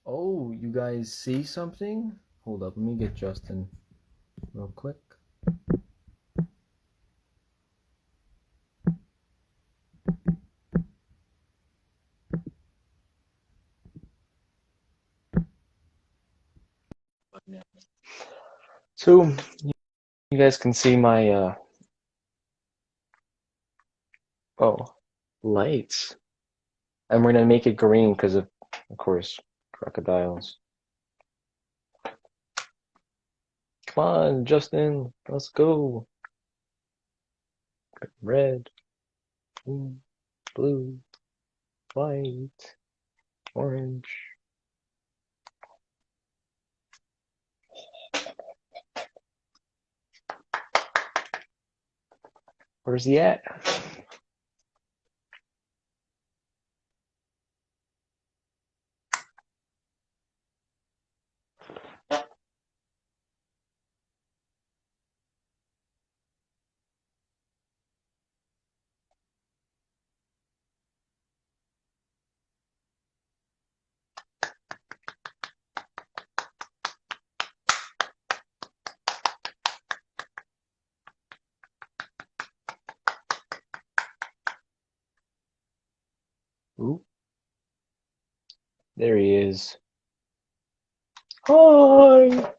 Oh, you guys see something? Hold up, let me get Justin real quick. So you guys can see my oh lights. And we're gonna make it green because of course, crocodiles. Come on, Justin, let's go. Red, green, blue, white, orange. Where's he at? Ooh, there he is. Hi.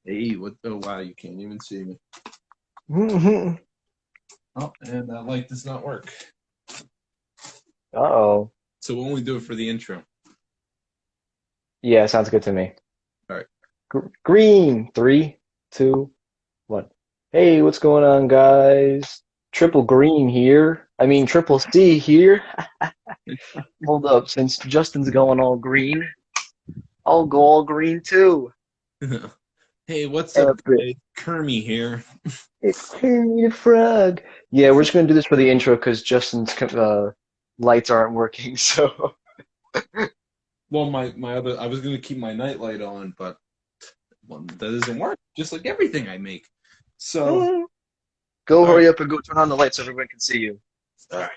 Hey, what? Oh, wow, you can't even see me. Oh, and that light does not work. Uh-oh. So when we do it for the intro. Yeah, sounds good to me. All right. Green. Three, two, one. Hey, what's going on, guys? Triple green here. I mean, triple C here. Hold up, since Justin's going all green, I'll go all green too. Hey, what's up, Epic. guys? Kermie here. It's Kermit the Frog. Yeah, we're just gonna do this for the intro because Justin's lights aren't working. So Well, my other, I was gonna keep my night light on, but well, that doesn't work. Just like everything I make. So, go all right, hurry up and go turn on the lights so everyone can see you. all right,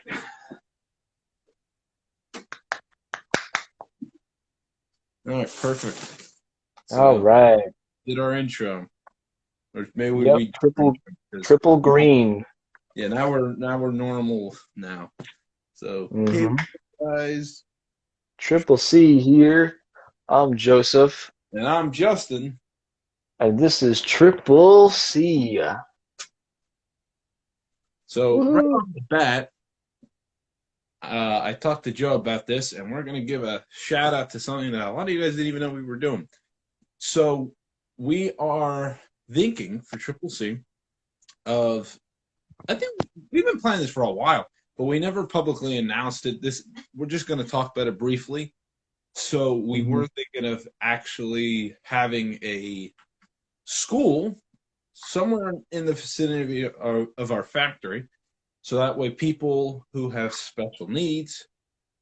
all right, perfect. All So right. did our intro, or maybe we Yep. read our Triple intro because triple green. yeah, now we're normal now. So hey, Mm-hmm. guys, Triple C here. I'm Joseph, and I'm Justin. and this is Triple C. So right Woohoo! off the bat, I talked to Joe about this, and we're going to give a shout out to something that a lot of you guys didn't even know we were doing. So we are thinking for Triple C of, I think we've been planning this for a while, but we never publicly announced it. This we're just going to talk about it briefly. So we Mm-hmm. were thinking of actually having a school somewhere in the vicinity of our factory, so that way people who have special needs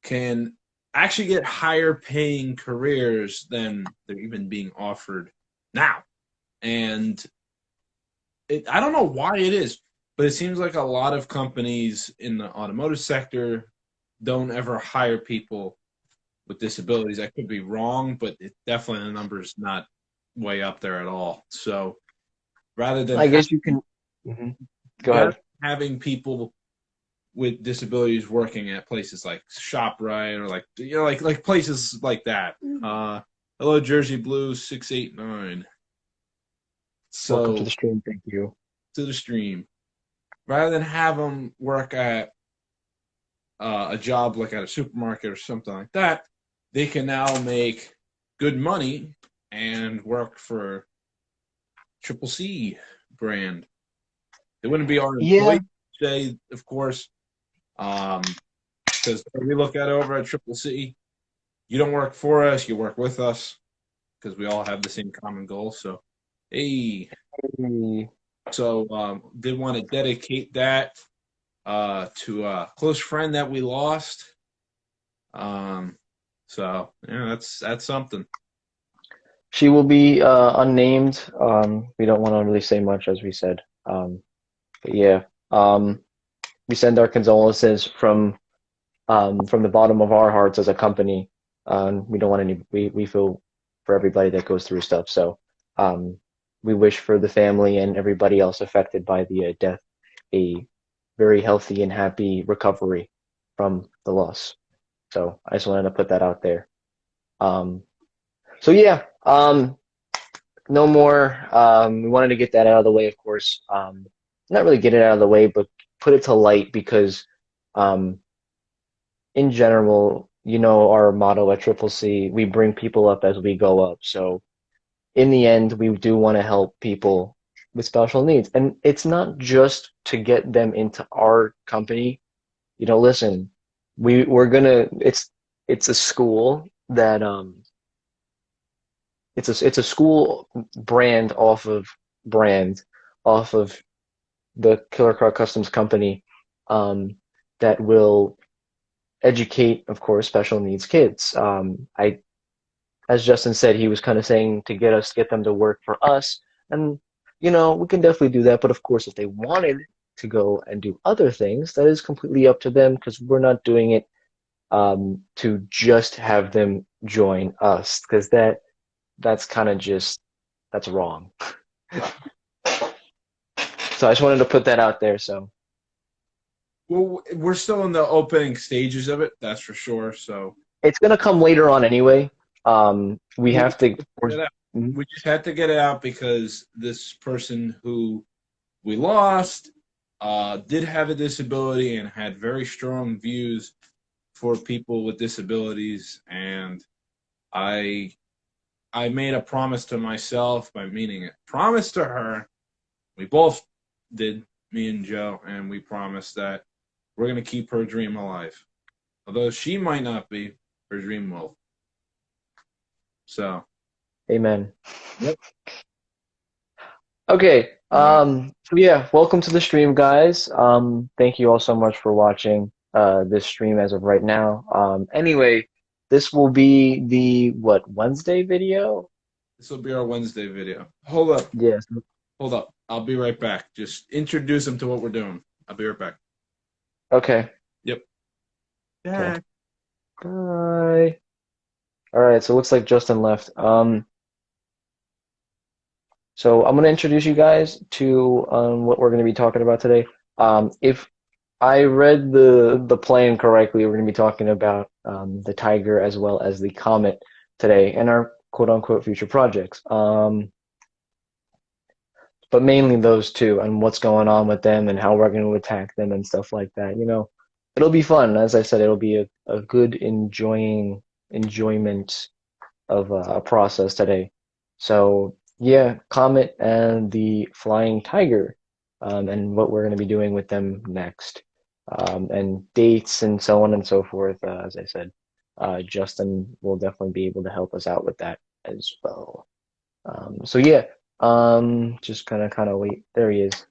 can actually get higher paying careers than they're even being offered now. And I don't know why it is, but it seems like a lot of companies in the automotive sector don't ever hire people with disabilities. I could be wrong, but it definitely the number is not way up there at all. So rather than I guess you can. Hmm. Go rather ahead. than having people with disabilities working at places like ShopRite or like places like that. Hello, Jersey Blues 689. Welcome to So the stream. Thank you. to the stream, rather than have them work at a job like at a supermarket or something like that, they can now make good money and work for Triple C brand. They wouldn't be our Yeah. employees, say, of course, because we look at over at Triple C. You don't work for us, you work with us because we all have the same common goal. So, hey, Hey. so did want to dedicate that to a close friend that we lost. Um, so yeah, that's something. She will be unnamed. We don't want to really say much, as we said. But yeah, we send our condolences from the bottom of our hearts as a company. We don't want any. We feel for everybody that goes through stuff. So um, we wish for the family and everybody else affected by the death a very healthy and happy recovery from the loss. So I just wanted to put that out there. Um, so yeah, no more. We wanted to get that out of the way, of course. Not really get it out of the way, but put it to light because um, in general, you know, our motto at Triple C, we bring people up as we go up. So in the end, we do want to help people with special needs. And it's not just to get them into our company. You know, listen, we're gonna it's a school that it's a school brand off of the Killer Car Customs company that will educate, of course, special needs kids. As Justin said, he was kind of saying to get them to work for us, and you know, we can definitely do that. But of course, if they wanted to go and do other things, that is completely up to them because we're not doing it to just have them join us because that's kind of just that's wrong. So I just wanted to put that out there. So Well, we're still in the opening stages of it, that's for sure. So it's gonna come later on anyway. We we have to, of get course. it out. Mhm. We just had to get it out because this person who we lost did have a disability and had very strong views for people with disabilities. And I I made a promise to myself by meaning it. Promise to her. We both did, me and Joe, and we promised that we're going to keep her dream alive. Although she might not be, her dream will. So, Amen. yep. Okay. Uh, So yeah, welcome to the stream, guys. Thank you all so much for watching this stream as of right now. Anyway, this will be the what Wednesday video? this will be our Wednesday video. Hold up. Yes. Hold up. I'll be right back. Just introduce them to what we're doing. I'll be right back. Okay. Yep. Okay. Yeah. Bye. All right. So it looks like Justin left. So I'm gonna introduce you guys to what we're gonna be talking about today. If I read the plan correctly, we're gonna be talking about the Tiger as well as the Comet today and our quote unquote future projects. But mainly those two and what's going on with them and how we're going to attack them and stuff like that. You know, it'll be fun. As I said, it'll be a good enjoyment of a process today. So yeah, Comet and the Flying Tiger, and what we're going to be doing with them next, and dates and so on and so forth. As I said, Justin will definitely be able to help us out with that as well. So yeah, just kind of wait. There he is.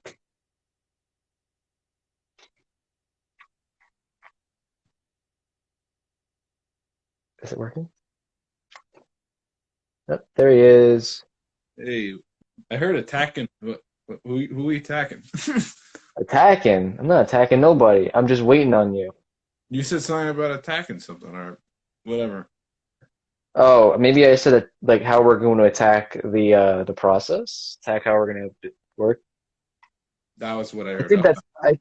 Is it working? Yep, there he is. Hey, I heard attacking. Who are we attacking? Attacking. I'm not attacking nobody. I'm just waiting on you. You said something about attacking something or whatever. Oh, maybe I said it, like how we're going to attack the process, attack how we're going to work. That was what I I heard.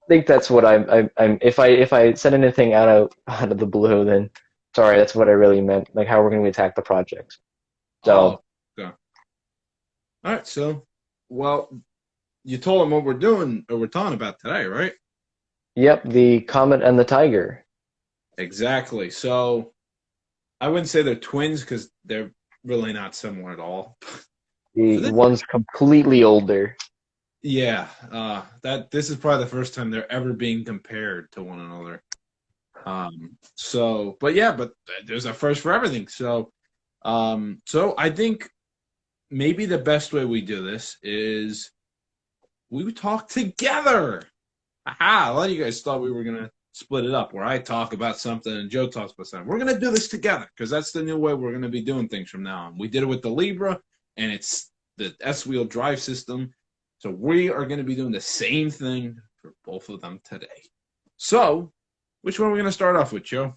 think that's what I'm if I said anything out of the blue, then sorry, that's what I really meant. Like how we're going to attack the projects. Oh, So, okay. All right. So, well, you told them what we're doing or we're talking about today, right? yep, the Comet and the Tiger. Exactly. So, I wouldn't say they're twins because they're really not similar at all. But for The this, one's completely older. yeah, that this is probably the first time they're ever being compared to one another. But yeah, but there's a first for everything. So I think maybe the best way we do this is we would talk together. Aha! A lot of you guys thought we were gonna split it up, where I talk about something and Joe talks about something. We're gonna do this together because that's the new way we're gonna be doing things from now on. We did it with the Libra. and it's the S-wheel drive system. So we are going to be doing the same thing for both of them today. So, which one are we going to start off with, Joe?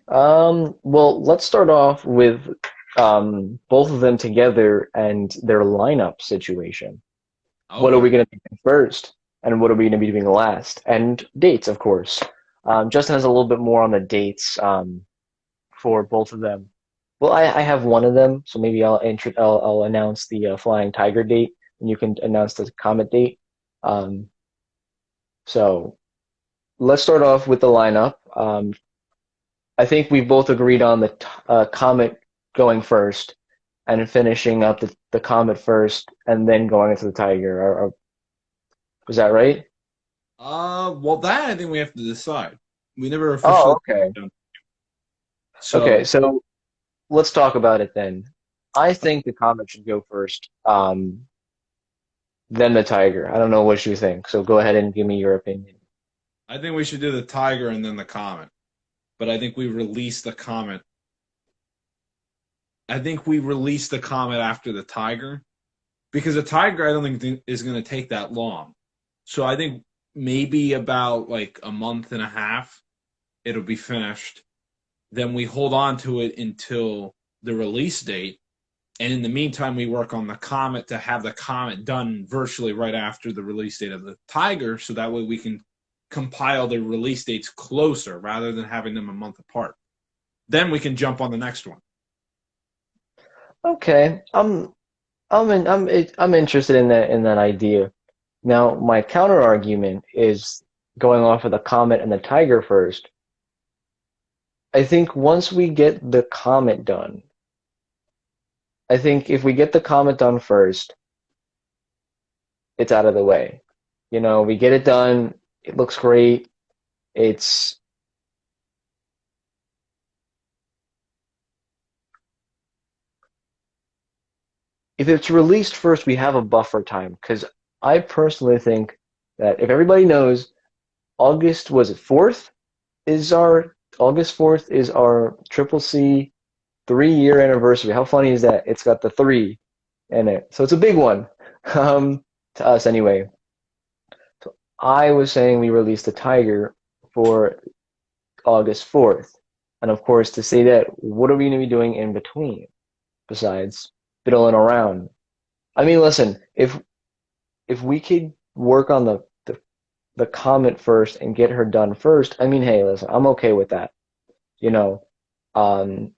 Well, let's start off with both of them together and their lineup situation. What are Okay. we going to be doing first, and what are we going to be doing last? And dates, of course. Justin has a little bit more on the dates for both of them. Well, I have one of them, so maybe I'll announce the Flying Tiger date, and you can announce the Comet date. Um, so let's start off with the lineup. I think we both agreed on the Comet going first and finishing up the Comet first and then going into the Tiger. Was that right? Well, that I think we have to decide. We never Oh, officially okay. done. Okay, So, so let's talk about it then. I think the Comet should go first, then the Tiger. I don't know what you think, so go ahead and give me your opinion. I think we should do the Tiger and then the Comet. But I think we release the Comet. I think we release the Comet after the Tiger because the Tiger I don't think is going to take that long. So I think maybe about like a month and a half it'll be finished. Then we hold on to it until the release date. And in the meantime, we work on the Comet to have the Comet done virtually right after the release date of the Tiger. So that way we can compile the release dates closer rather than having them a month apart. Then we can jump on the next one. Okay, I'm interested in that idea. Now, my counter argument is going off of the Comet and the Tiger first. I think once we get the Comet done, I think if we get the Comet done first, it's out of the way. You know, we get it done, it looks great. It's if it's released first, we have a buffer time because I personally think that if everybody knows August was it 4th is our August 4th is our Triple C 3 year anniversary. How funny is that? It's got the three in it. So it's a big one. To us anyway. So I was saying we released the Tiger for August 4th. And of course, to say that, what are we going to be doing in between besides fiddling around? I mean, listen, if we could work on the Comet first and get her done first, I mean, hey, listen, I'm okay with that. You know, um,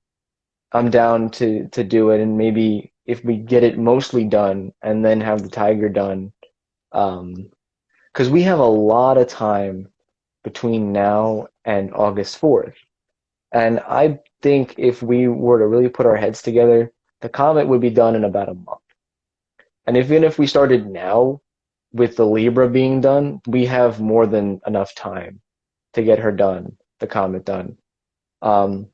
I'm down to do it, and maybe if we get it mostly done and then have the Tiger done, um, because we have a lot of time between now and August 4th. And I think if we were to really put our heads together, the Comet would be done in about a month. And even if we started now with the Libra being done, we have more than enough time to get her done, the Comet done. Um,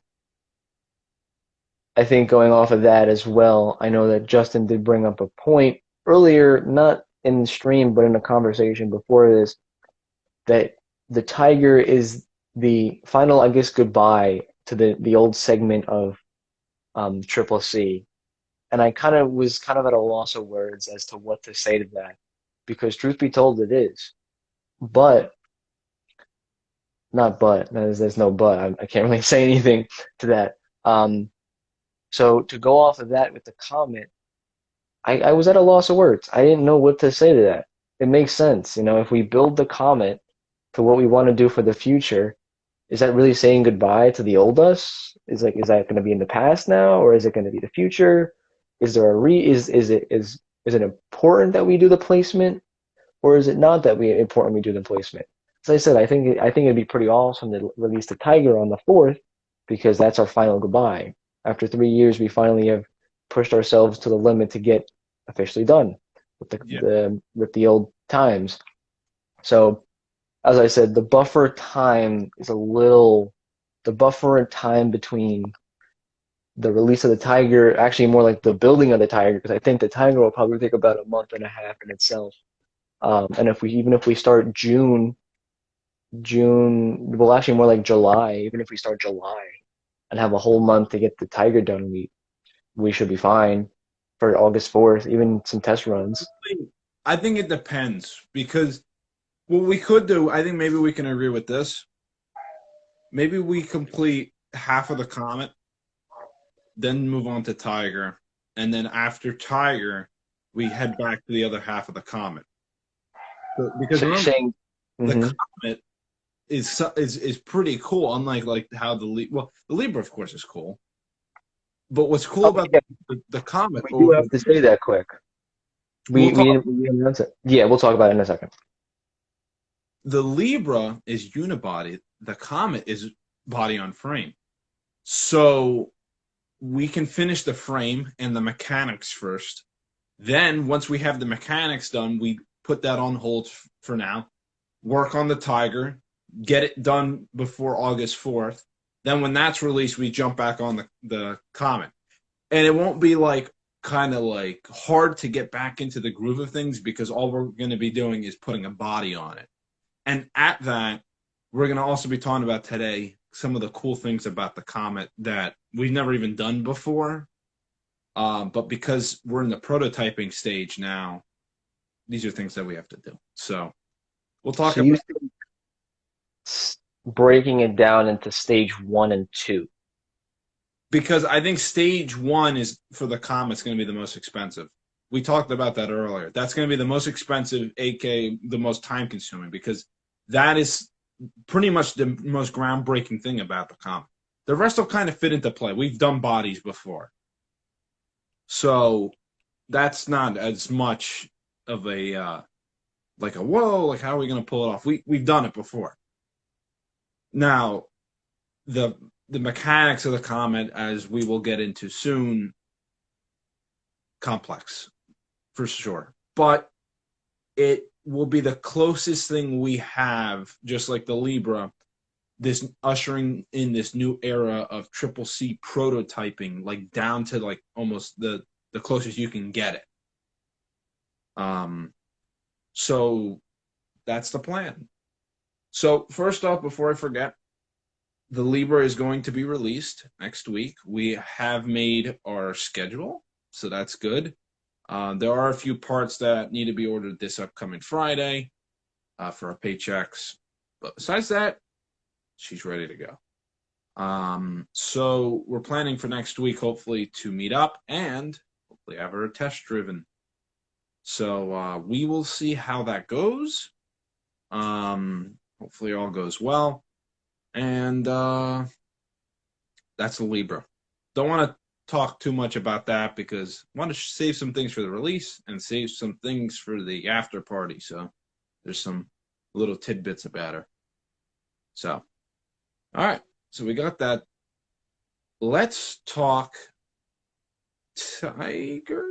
I think going off of that as well, I know that Justin did bring up a point earlier, not in the stream, but in a conversation before this, that the Tiger is the final, I guess, goodbye to the old segment of Triple C. And I kind of was kind of at a loss of words as to what to say to that, because truth be told, it is. But not but. There's no but. I can't really say anything to that. Um, so to go off of that with the comment, I was at a loss of words. I didn't know what to say to that. It makes sense, you know, if we build the comment to what we want to do for the future, is that really saying goodbye to the old us? Is that going to be in the past now, or is it going to be the future? Is there a re is it important that we do the placement, or is it not that we important we do the placement? As I said, I think it'd be pretty awesome to release the Tiger on the 4th because that's our final goodbye. After 3 years, we finally have pushed ourselves to the limit to get officially done with Yeah. the old times. So as I said, the buffer time between the release of the Tiger, actually more like the building of the Tiger, because I think the Tiger will probably take about a month and a half in itself. And if we start well, actually more like July, even if we start July and have a whole month to get the Tiger done, we should be fine. for August 4th, even some test runs. I think it depends because what we could do, I think maybe we can agree with this. Maybe we complete half of the Comet, then move on to Tiger, and then after Tiger, we head back to the other half of the Comet. So, because So you're remember, saying, the hmm Comet is pretty cool. Unlike like how the Libra, of course, is cool. But what's cool oh about yeah, the Comet we do over have to say that quick. we'll talk. We announced it. Yeah, we'll talk about it in a second. The Libra is unibody. The Comet is body on frame. So we can finish the frame and the mechanics first. Then once we have the mechanics done, we put that on hold for now. Work on the Tiger, get it done before August 4th. Then when that's released, we jump back on the Comet. And it won't be like kind of like hard to get back into the groove of things because all we're going to be doing is putting a body on it. And at that, we're going to also be talking about today some of the cool things about the Comet that we've never even done before. But because we're in the prototyping stage now, these are things that we have to do. So we'll talk So you about think breaking it down into stage one and two. because I think stage one is for the Comet's going to be the most expensive. We talked about that earlier. That's going to be the most expensive, aka the most time consuming, because that is pretty much the most groundbreaking thing about the Comet. The rest will kind of fit into play. We've done bodies before. So that's not as much of a like a whoa, like how are we going to pull it off? We've done it before. Now the the mechanics of the Comet, as we will get into soon, complex for sure, but it will be the closest thing we have, just like the Libra, this ushering in this new era of triple C prototyping, like down to like almost the closest you can get it. Um, so that's the plan. So first off, before I forget, the Libra is going to be released next week. We have made our schedule, so that's good. There are a few parts that need to be ordered this upcoming Friday for our paychecks, but besides that, she's ready to go. So we're planning for next week, hopefully, to meet up and hopefully have her test driven. So we will see how that goes. Hopefully, all goes well. And that's a Libra. Don't want to talk too much about that because I want to save some things for the release and save some things for the after party. So there's some little tidbits about her. So, all right. So we got that. Let's talk Tiger.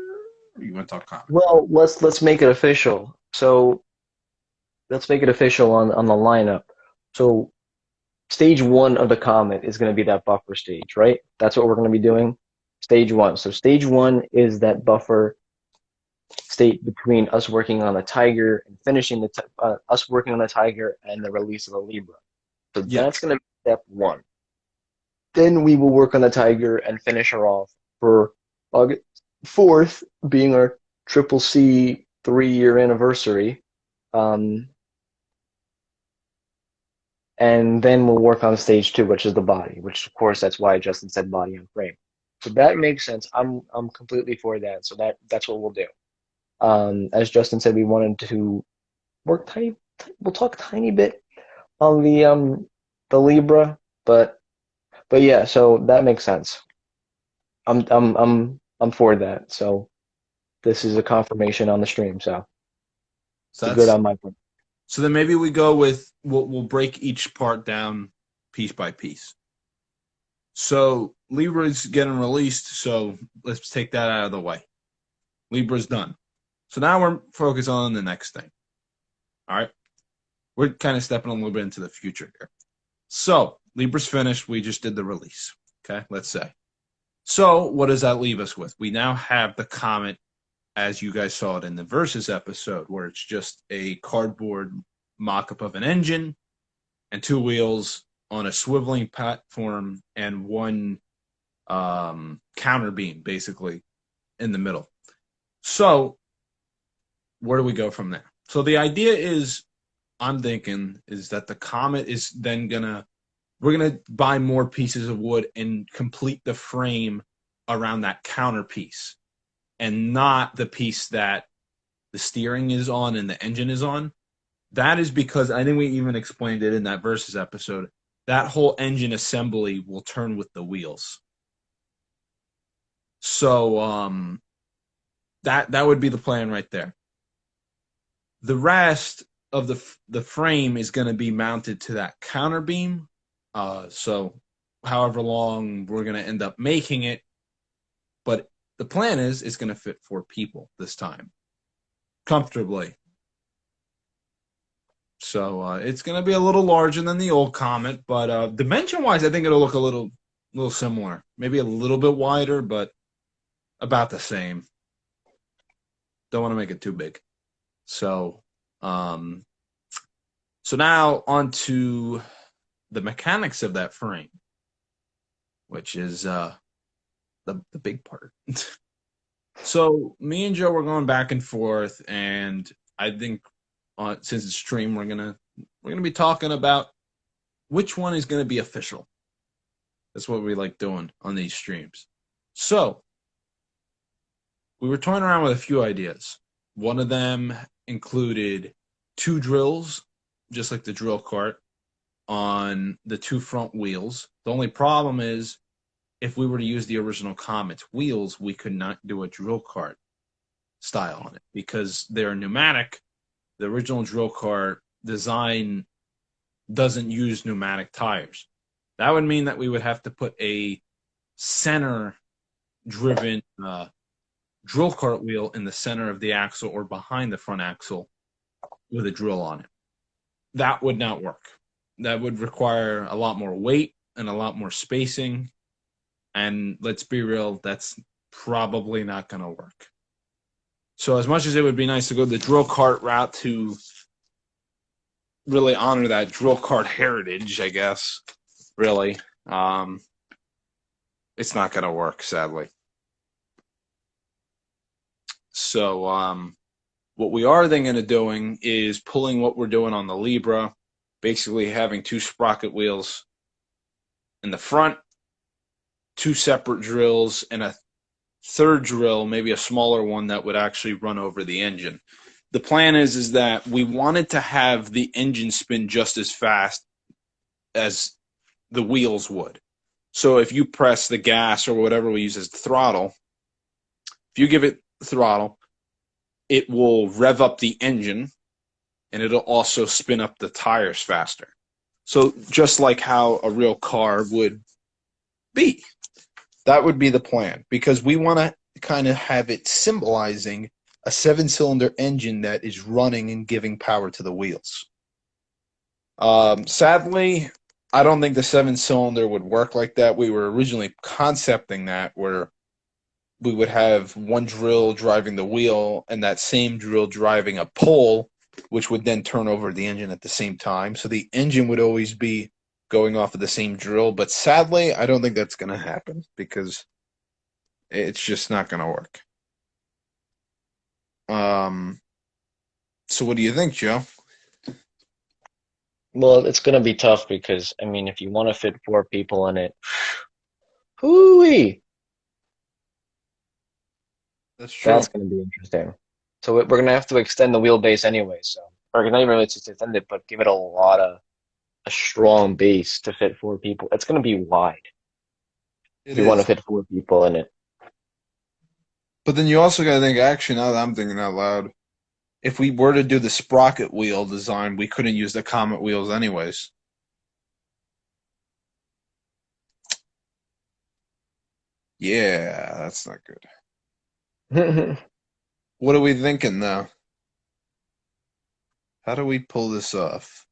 Or you want to talk Comet? Well, let's make it official. So let's make it official on the lineup. So stage one of the Comet is going to be that buffer stage, right? That's what we're going to be doing. Stage one. So stage one is that buffer state between us working on the Tiger and finishing us working on the Tiger and the release of the Libra. So Yeah. that's going to be step one. Then we will work on the Tiger and finish her off for August 4th being our Triple C 3-year anniversary. Um, and then we'll work on stage two, which is the body, which of course that's why Justin said body and frame. So that makes sense. I'm completely for that. So that's what we'll do. As Justin said, we wanted to work tiny. We'll talk tiny bit on the Libra, but yeah. So that makes sense. I'm for that. So this is a confirmation on the stream. So So it's a good that's on my part. so then maybe we go with we'll break each part down piece by piece. So Libra's getting released, so let's take that out of the way. Libra's done. So now we're focused on the next thing. All right. We're kind of stepping a little bit into the future here. So Libra's finished. We just did the release. Okay, let's say. So what does that leave us with? We now have the Comet, as you guys saw it in the Versus episode, where it's just a cardboard mock-up of an engine and two wheels on a swiveling platform and one counter beam, basically, in the middle. So where do we go from there? So the idea is, I'm thinking, is that the comet is then we're gonna buy more pieces of wood and complete the frame around that counter piece, and not the piece that the steering is on and the engine is on. That is because I think we even explained it in that versus episode. That whole engine assembly will turn with the wheels. So that would be the plan right there. The rest of the frame is going to be mounted to that counter beam. So however long we're going to end up making it, but the plan is it's going to fit 4 people this time comfortably. So it's going to be a little larger than the old Comet, but dimension-wise, I think it'll look a little similar. Maybe a little bit wider, but about the same. Don't want to make it too big. So, um, so now on to the mechanics of that frame, which is the big part. So me and Joe were going back and forth, and I think since it's stream, we're gonna be talking about which one is gonna be official. That's what we like doing on these streams. So we were toying around with a few ideas. One of them included 2 drills, just like the drill cart, on the 2 front wheels. The only problem is if we were to use the original Comet's wheels, we could not do a drill cart style on it because they're pneumatic. The original drill cart design doesn't use pneumatic tires. That would mean that we would have to put a center driven drill cart wheel in the center of the axle or behind the front axle with a drill on it. That would not work. That would require a lot more weight and a lot more spacing. And let's be real, that's probably not going to work. So as much as it would be nice to go the drill cart route to really honor that drill cart heritage, I guess, really, it's not going to work, sadly. So what we are thinking of doing is pulling what we're doing on the Libra, basically having 2 sprocket wheels in the front, 2 separate drills, and a third drill, maybe a smaller one that would actually run over the engine. The plan is that we wanted to have the engine spin just as fast as the wheels would. So if you press the gas or whatever we use as the throttle, if you give it throttle, it will rev up the engine and it'll also spin up the tires faster. So just like how a real car would be. That would be the plan because we want to kind of have it symbolizing a 7-cylinder engine that is running and giving power to the wheels. Sadly, I don't think the 7-cylinder would work like that. We were originally concepting that where we would have one drill driving the wheel and that same drill driving a pole, which would then turn over the engine at the same time. So the engine would always be going off of the same drill, but sadly, I don't think that's going to happen because it's just not going to work. So what do you think, Joe? Well, it's gonna be tough because I mean, if you want to fit 4 people in it, hooey, That's true. that's gonna be interesting. So we're gonna have to extend the wheelbase anyway. So, or not even really just extend it, but give it a strong base to fit 4 people. It's gonna be wide if It you want to is. fit 4 people in it. But then you also got to think, actually, now that I'm thinking out loud, if we were to do the sprocket wheel design, we couldn't use the Comet wheels anyways. Yeah, that's not good. What are we thinking, though? How do we pull this off?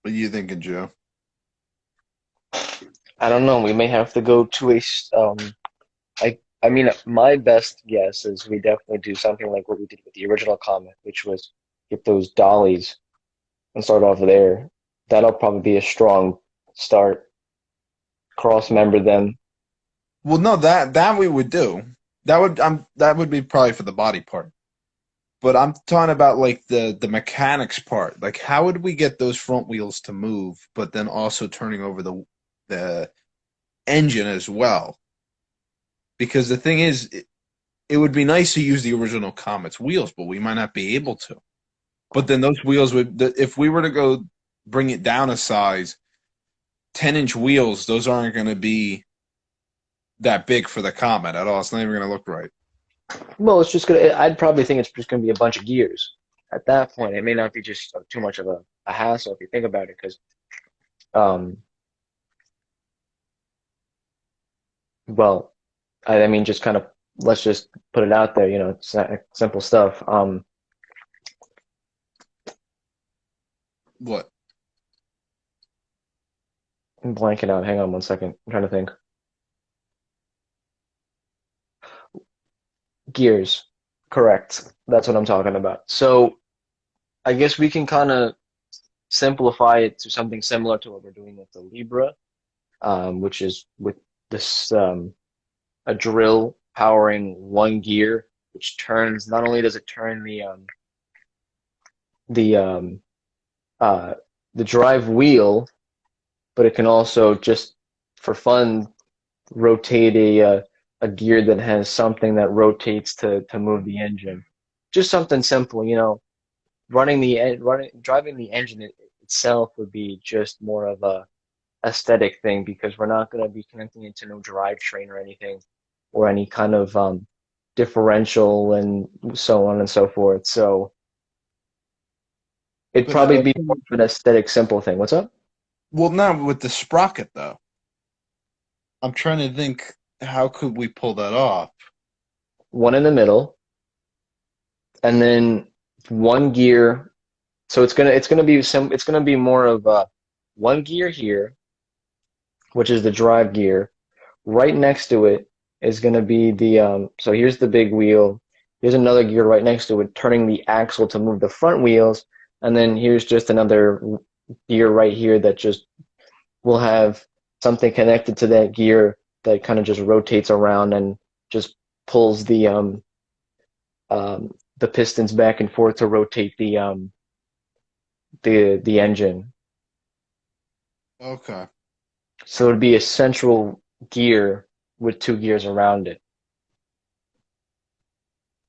What are you thinking, Joe? I don't know. We may have to go to I mean, my best guess is we definitely do something like what we did with the original Comet, which was get those dollies and start off there. That'll probably be a strong start. cross member them. Well, no, that we would do. That would be probably for the body part. But I'm talking about like the mechanics part. Like how would we get those front wheels to move, but then also turning over the engine as well? Because the thing is, it would be nice to use the original Comet's wheels, but we might not be able to. But then those wheels would, if we were to go bring it down a size, 10-inch wheels, those aren't going to be that big for the Comet at all. It's not even going to look right. Well, it's just gonna. I'd probably think it's just gonna be a bunch of gears. At that point, it may not be just too much of a hassle if you think about it, because um, well, I mean, just kind of let's just put it out there. It's simple stuff. What? I'm blanking out. Hang on one second. I'm trying to think. Gears. Correct. That's what I'm talking about. So I guess we can kind of simplify it to something similar to what we're doing with the Libra, which is with this a drill powering one gear, which turns. Not only does it turn the um, uh, the drive wheel, but it can also just for fun rotate a gear that has something that rotates to move the engine. Just something simple, driving the engine itself would be just more of a aesthetic thing because we're not going to be connecting it to no drivetrain or anything or any kind of differential and so on and so forth. So it'd But now, probably be more of an aesthetic, simple thing. What's up? well, now with the sprocket though, I'm trying to think how could we pull that off? One in the middle, and then one gear. So it's gonna be more of one gear here, which is the drive gear. Right next to it is gonna be the so here's the big wheel. Here's another gear right next to it, turning the axle to move the front wheels, and then here's just another gear right here that just will have something connected to that gear that kind of just rotates around and just pulls the pistons back and forth to rotate the engine. Okay. So it'd be a central gear with two gears around it.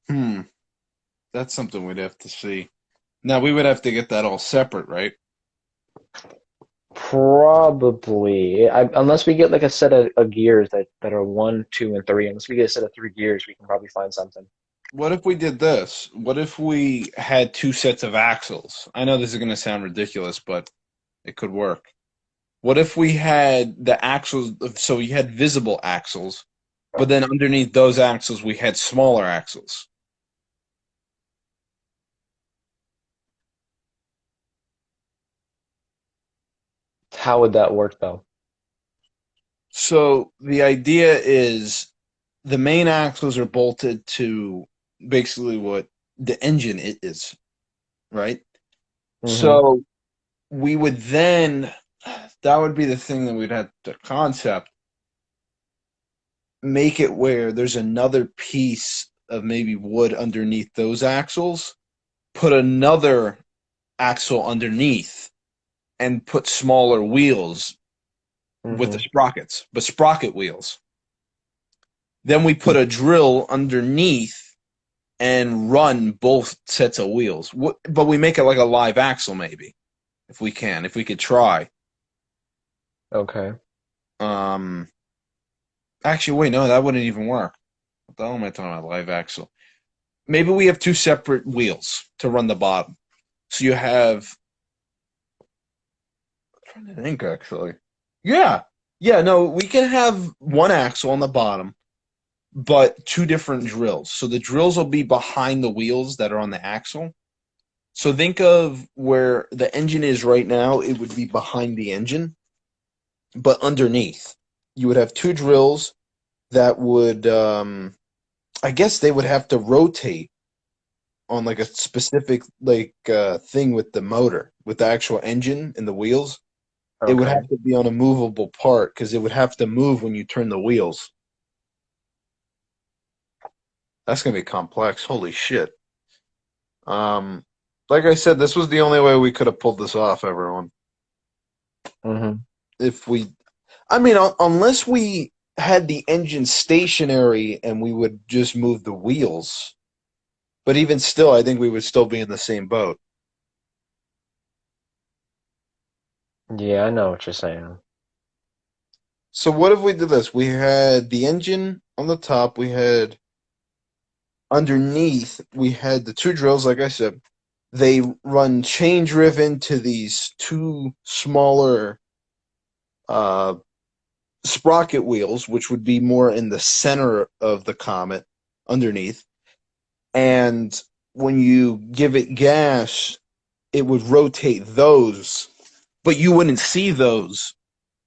Hmm. That's something we'd have to see. Now we would have to get that all separate, right? Probably, unless we get like a set of gears that are one, two, and three. Unless we get a set of three gears, we can probably find something. What if we did this? What if we had two sets of axles? I know this is going to sound ridiculous, but it could work. What if we had the axles, so we had visible axles, but then underneath those axles we had smaller axles? How would that work though? So the idea is the main axles are bolted to basically what the engine is, right? Hmm. So we would then, that would be the thing that we'd have to concept, make it where there's another piece of maybe wood underneath those axles, put another axle underneath, and put smaller wheels with the Hmm. sprockets, but sprocket wheels. Then we put a drill underneath and run both sets of wheels. But we make it like a live axle, maybe, if we can, if we could try. Okay. Um, Actually, wait, no, that wouldn't even work. What the hell am I talking about? Live axle. Maybe we have two separate wheels to run the bottom. So you have. I'm trying to think, actually. Yeah. Yeah, no, we can have one axle on the bottom, but two different drills. So the drills will be behind the wheels that are on the axle. So think of where the engine is right now, it would be behind the engine, but underneath. You would have two drills that would, I guess they would have to rotate on like a specific thing with the motor, with the actual engine and the wheels. it would Okay. have to be on a movable part because it would have to move when you turn the wheels. That's gonna be complex. Holy shit. Um, like I said, this was the only way we could have pulled this off, everyone. Hmm. If we, I mean, unless we had the engine stationary and we would just move the wheels. But even still, I think we would still be in the same boat. Yeah, I know what you're saying. So what if we did this? We had the engine on the top. We had underneath. We had the two drills, like I said. They run chain driven to these two smaller uh, sprocket wheels, which would be more in the center of the Comet underneath. And when you give it gas, it would rotate those, but you wouldn't see those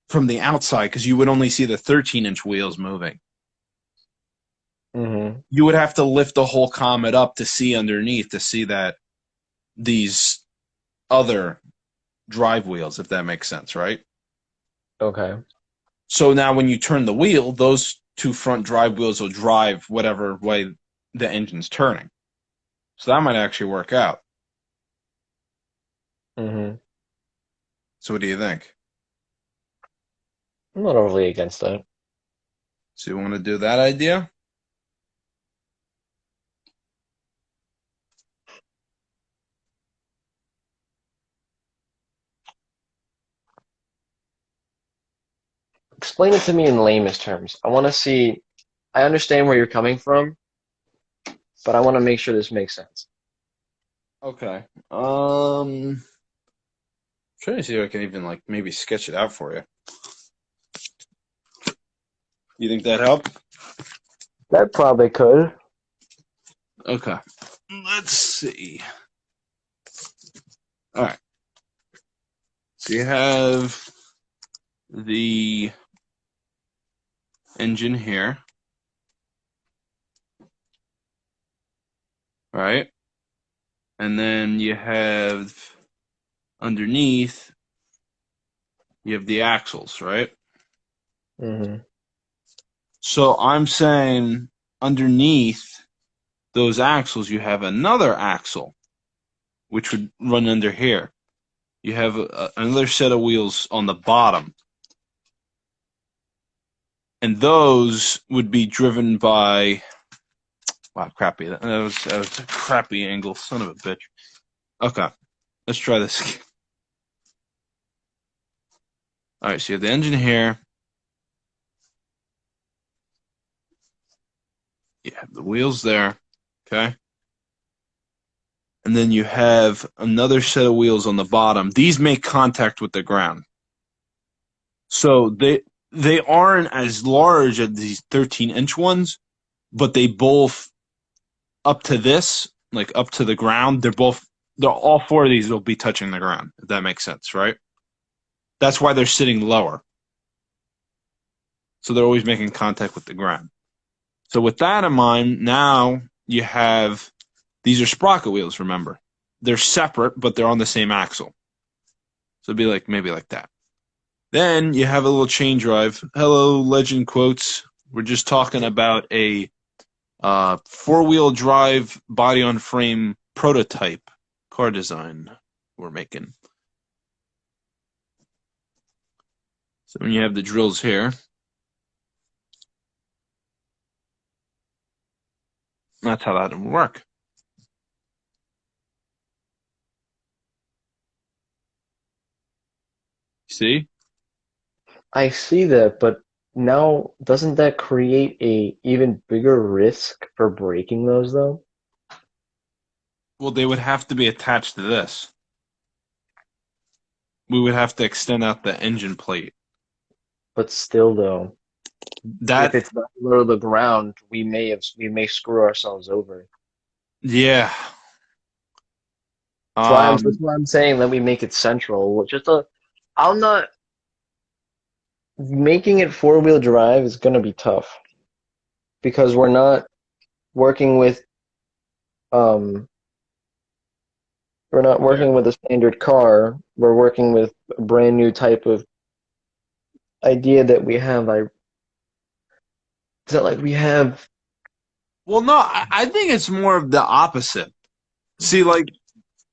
from the outside because you would only see the 13-inch wheels moving. Hmm. You would have to lift the whole Comet up to see underneath to see that these other drive wheels, if that makes sense, right? Okay. So now when you turn the wheel, those two front drive wheels will drive whatever way the engine's turning. So that might actually work out. Hmm. So what do you think? I'm not overly against that. So you want to do that idea? Explain it to me in lamest terms. I want to see, I understand where you're coming from, but I want to make sure this makes sense. Okay. Trying to see if I can even like maybe sketch it out for you. You think that help? That probably could. Okay. Let's see. All right. So you have the engine here, right? And then you have underneath, you have the axles, right? Hmm. So I'm saying underneath those axles, you have another axle, which would run under here. You have another set of wheels on the bottom, and those would be driven by. Wow, crappy. That was a crappy angle, son of a bitch. Okay, let's try this. All right, so you have the engine here. You have the wheels there. Okay. And then you have another set of wheels on the bottom. These make contact with the ground. So they aren't as large as these 13-inch ones, but they both up to this, like up to the ground, they're all four of these will be touching the ground, if that makes sense, right? That's why they're sitting lower. So they're always making contact with the ground. So with that in mind, now you have these are sprocket wheels, remember. They're separate, but they're on the same axle. So it'd be like maybe like that. Then you have a little chain drive. Hello, legend quotes. We're just talking about a four-wheel drive body on frame prototype car design we're making. So when you have the drills here, that's how that would work. See? I see that, but now doesn't that create a even bigger risk for breaking those though? Well, they would have to be attached to this. We would have to extend out the engine plate. But still though, if That, it's not below the ground, we may screw ourselves over. yeah. That's why I'm saying that we make it central. I'm not making it four-wheel drive is gonna be tough because we're not working with um We're not Yeah. working with a standard car. We're working with a brand new type of idea that we have. It's not like we have. Well, no, I think it's more of the opposite. See, like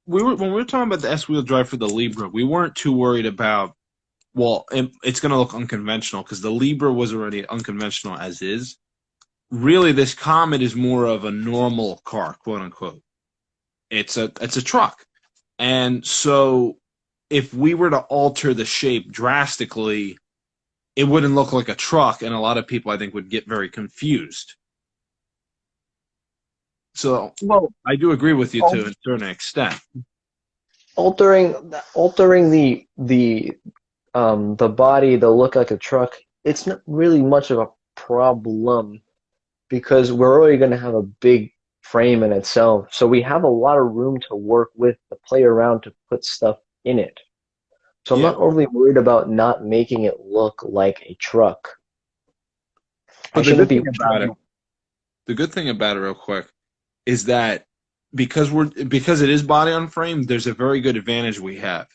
when we were talking about the S-wheel drive for the Libra, we weren't too worried about. Well, it's going to look unconventional because the Libra was already unconventional as is. Really, this Comet is more of a normal car, quote unquote. It's a truck, and so if we were to alter the shape drastically, it wouldn't look like a truck, and a lot of people I think would get very confused. So Well, I do agree with you al- to a certain extent. altering the body to look like a truck. It's not really much of a problem because we're already going to have a big frame in itself. So we have a lot of room to work with, to play around, to put stuff in it. So I'm Yeah, not overly worried about not making it look like a truck. I but the shouldn't good be thing about it, trying. the good thing about it, real quick, is that because it is body on frame, there's a very good advantage we have.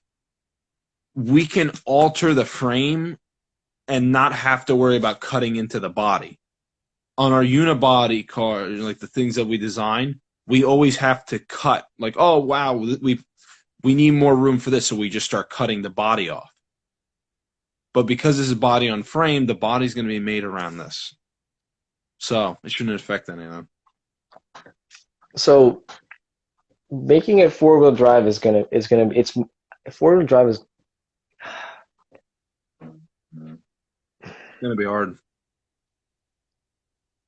We can alter the frame and not have to worry about cutting into the body. On our unibody car, like the things that we design, we always have to cut. Like, oh wow, we need more room for this, so we just start cutting the body off. But because this is body on frame, the body's going to be made around this, so it shouldn't affect anything. So making it four-wheel drive is gonna it's four-wheel drive is It's going to be hard,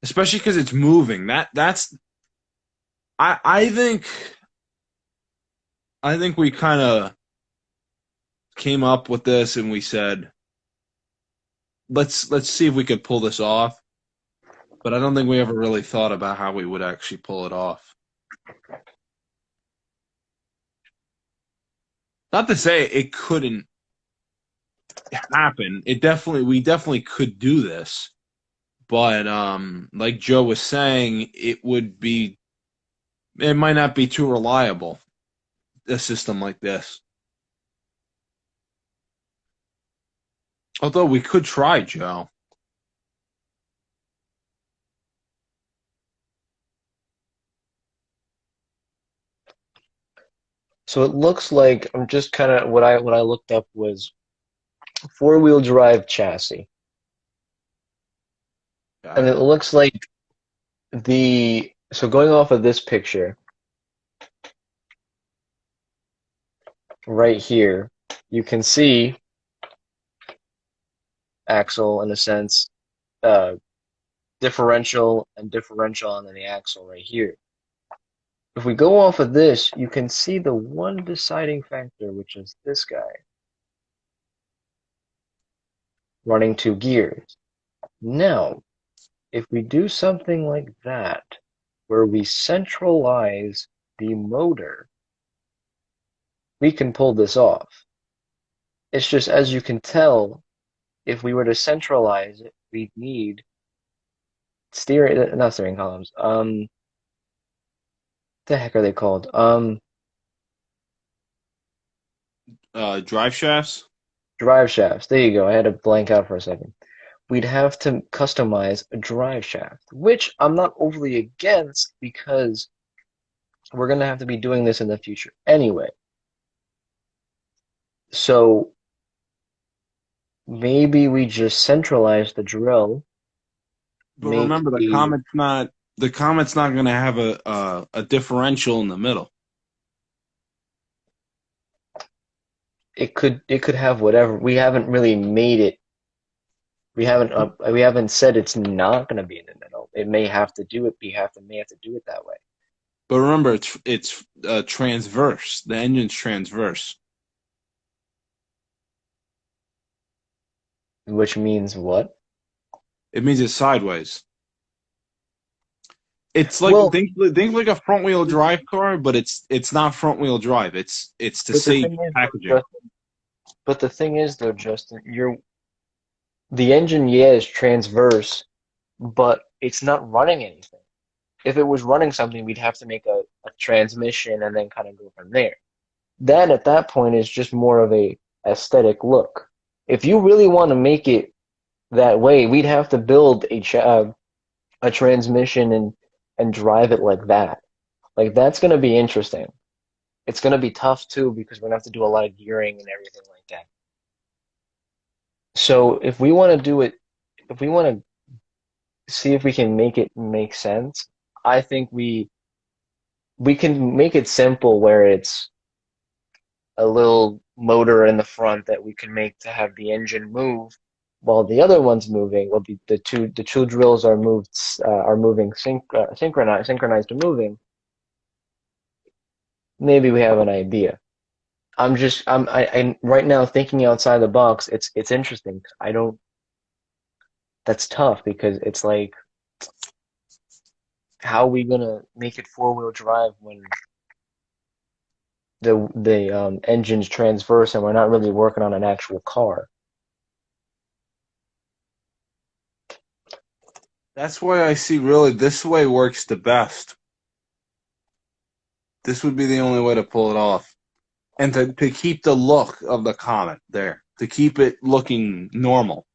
especially because it's moving. That's I think we kind of came up with this and we said let's see if we could pull this off. But I don't think we ever really thought about how we would actually pull it off. Not to say it couldn't happen. We definitely could do this. But like Joe was saying, it might not be too reliable, a system like this. Although we could try, Joe. so it looks like I'm just kind of what I looked up was four-wheel drive chassis. Got And it. it looks like so going off of this picture right here, you can see axle in a sense, uh, differential and differential on the axle right here. If we go off of this, you can see the one deciding factor, which is this guy running two gears. Now, if we do something like that, where we centralize the motor, we can pull this off. It's just, as you can tell, if we were to centralize it, we'd need not steering columns. The heck are they called? Drive shafts. Drive shafts. There you go. I had to blank out for a second. We'd have to customize a drive shaft, which I'm not overly against because we're going to have to be doing this in the future anyway. So maybe we just centralize the drill, But make remember, the the comet's not going to have a differential in the middle. it could have whatever. We haven't really made it. We haven't said it's not going to be in the middle. It may have to do it. May have to do it that way, But remember, it's transverse. The engine's transverse. which means what? It means it's sideways. It's like Well, think like a front wheel drive car, but it's not front wheel drive. It's to but the save thing is though, packaging. Justin, the engine, yeah, is transverse, but it's not running anything. If it was running something, we'd have to make a transmission and then kind of go from there. that at that point is just more of a aesthetic look. If you really want to make it that way, we'd have to build a transmission and drive it like that. Like that's going to be interesting. It's going to be tough too because we're going to have to do a lot of gearing and everything like that. So if we want to do it, if we want to see if we can make it make sense, I think we can make it simple where it's a little motor in the front that we can make to have the engine move while the other one's moving. Well, the two drills are moving synchronized to moving. Maybe we have an idea. I'm right now thinking outside the box. It's interesting. I don't. That's tough because it's like, how are we gonna make it four-wheel drive when the engine's transverse and we're not really working on an actual car? That's why I see really this way works the best. This would be the only way to pull it off. And to keep the look of the Comet there, to keep it looking normal.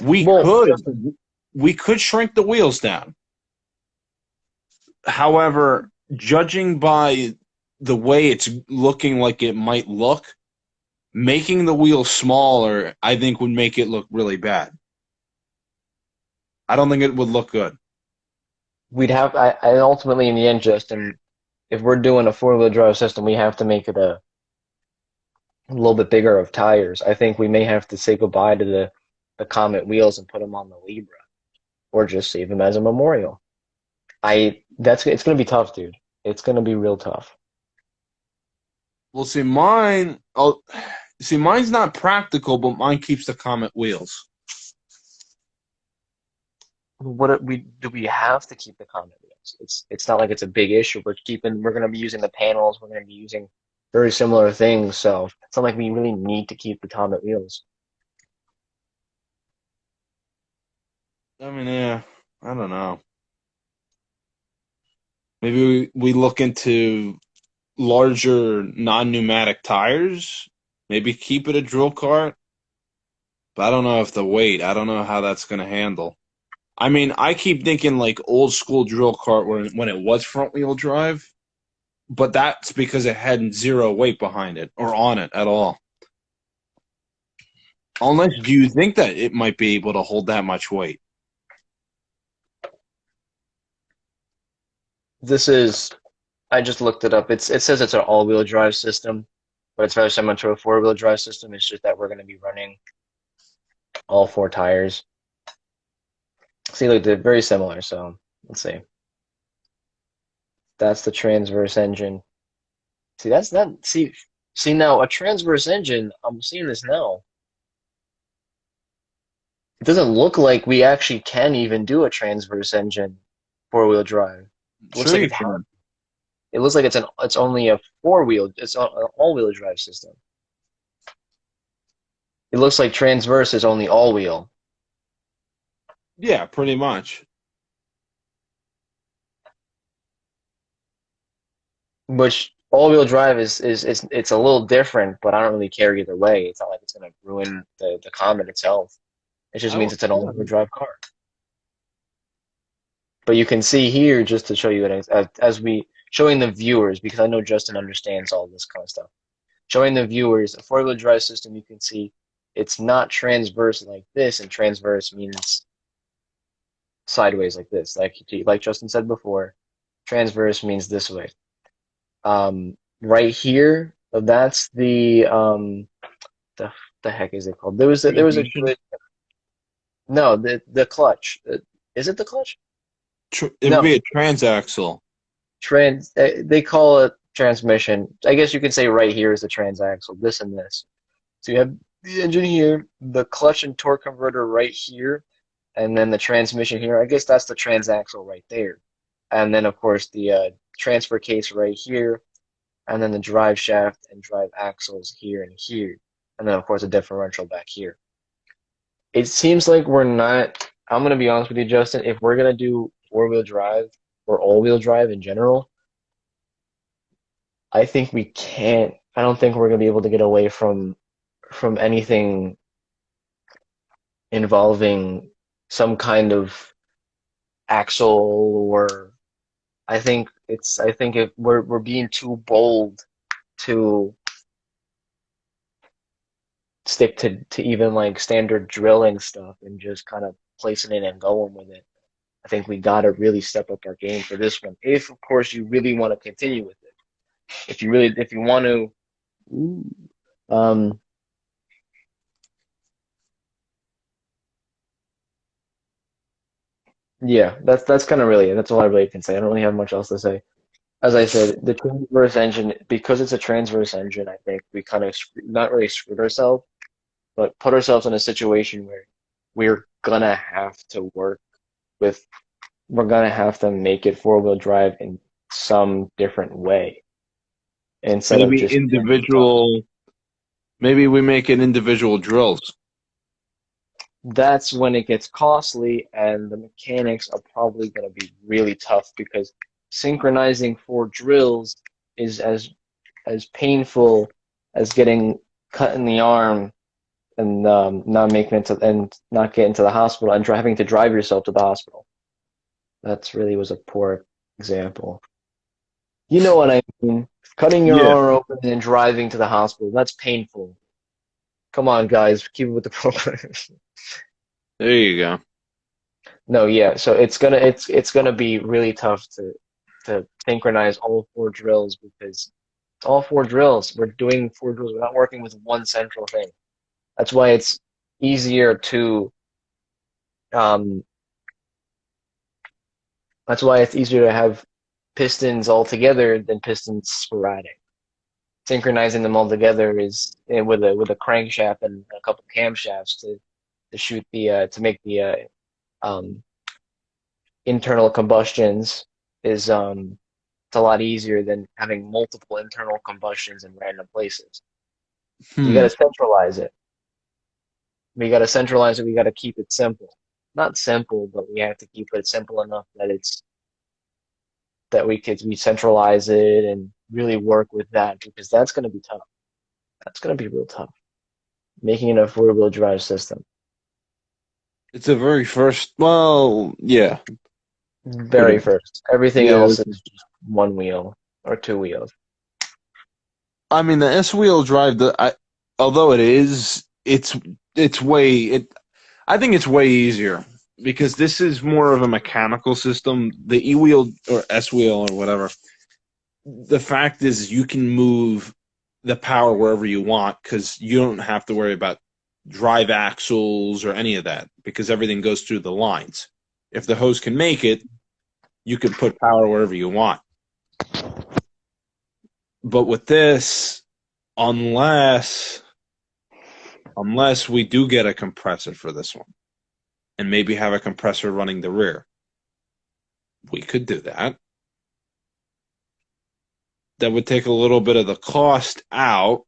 We Well, could Justin, we could shrink the wheels down. However, judging by the way it's looking like it might look, making the wheels smaller, I think would make it look really bad. I don't think it would look good. I ultimately in the end, Justin, if we're doing a four-wheel drive system, we have to make it a little bit bigger of tires. I think we may have to say goodbye to the Comet wheels and put them on the Libra, or just save them as a memorial. It's gonna be tough, dude. It's gonna be real tough. Well, see, mine. Oh, see, mine's not practical, but mine keeps the Comet wheels. Do we have to keep the Comet wheels? It's not like it's a big issue. We're gonna be using the panels. We're gonna be using very similar things. So it's not like we really need to keep the Comet wheels. I mean, yeah, I don't know. Maybe we look into larger non-pneumatic tires. Maybe keep it a drill cart. But I don't know if the weight. I don't know how that's going to handle. I mean, I keep thinking like old school drill cart when it was front wheel drive, but that's because it had zero weight behind it or on it at all. Unless, do you think that it might be able to hold that much weight? This is I just looked it up. It says it's an all-wheel drive system, but it's very similar to a four-wheel drive system. It's just that we're going to be running all four tires. See, look, they're very similar. So let's see. That's the transverse engine. See, that's not. See now a transverse engine. I'm seeing this now. It doesn't look like we actually can even do a transverse engine four-wheel drive. It looks Sure, like you it's can. it looks like it's only a four-wheel. It's an all-wheel drive system. It looks like transverse is only all-wheel. Yeah, pretty much. Which all-wheel drive is it's a little different, but I don't really care either way. It's not like it's gonna ruin the Comet itself. It just I means don't. it's an all-wheel drive car. But you can see here, just to show you it as we showing the viewers, because I know Justin understands all this kind of stuff. Showing the viewers a four-wheel drive system, you can see it's not transverse like this, and transverse means sideways like this. Like Justin said before, transverse means this way. Right here, that's the the heck is it called? There was a Transmission. good no the clutch. Is it the clutch? It would No, be a transaxle. they call it transmission. I guess you could say right here is the transaxle. This and this. So you have the engine here, the clutch and torque converter right here, and then the transmission here. I guess that's the transaxle right there. And then of course the transfer case right here, and then the drive shaft and drive axles here and here, and then of course a differential back here. It seems like we're not. I'm gonna be honest with you, Justin. If we're gonna do four-wheel drive or all-wheel drive in general, I think we can't. I don't think we're gonna be able to get away from anything involving some kind of axle or I think if we're being too bold to stick to even like standard drilling stuff and just kind of placing it and going with it. I think we got to really step up our game for this one. If of course you really want to continue with it. If you want to um yeah, that's kind of really it. That's all I really can say. I don't really have much else to say. As I said, the transverse engine, because it's a transverse engine, I think we kind of not really screwed ourselves, but put ourselves in a situation where we're gonna have to work with, we're gonna have to make it four-wheel drive in some different way instead of Maybe just standard car. individual. Maybe we make it individual drills. That's when it gets costly, and the mechanics are probably gonna be really tough because synchronizing four drills is as painful as getting cut in the arm and not making it to and not getting to the hospital and having to drive yourself to the hospital. That's really was a poor example. You know what I mean? Cutting your Yeah, arm open and driving to the hospital. That's painful. Come on, guys, keep it with the program. there you go. No, yeah. So it's gonna be really tough to synchronize all four drills because it's all four drills. We're doing four drills. We're not working with one central thing. That's why it's easier to um that's why it's easier to have pistons all together than pistons sporadic. Synchronizing them all together is with a crankshaft and a couple camshafts to shoot the to make the um, internal combustions is it's a lot easier than having multiple internal combustions in random places. So you got Hmm. to centralize it. We got to centralize it. We got to keep it simple. Not simple, but we have to keep it simple enough that it's that we centralize it and really work with that because that's going to be tough. That's going to be real tough. Making it a four-wheel drive system. It's a very first. Well, yeah, pretty Very much. first. Everything Yeah. else is just one wheel or two wheels. I mean, the S wheel drive. Although it's way it. I think it's way easier because this is more of a mechanical system. The E wheel or S wheel or whatever. The fact is, you can move the power wherever you want because you don't have to worry about drive axles or any of that because everything goes through the lines. If the hose can make it, you can put power wherever you want. But with this, unless unless we do get a compressor for this one and maybe have a compressor running the rear, we could do that. That would take a little bit of the cost out.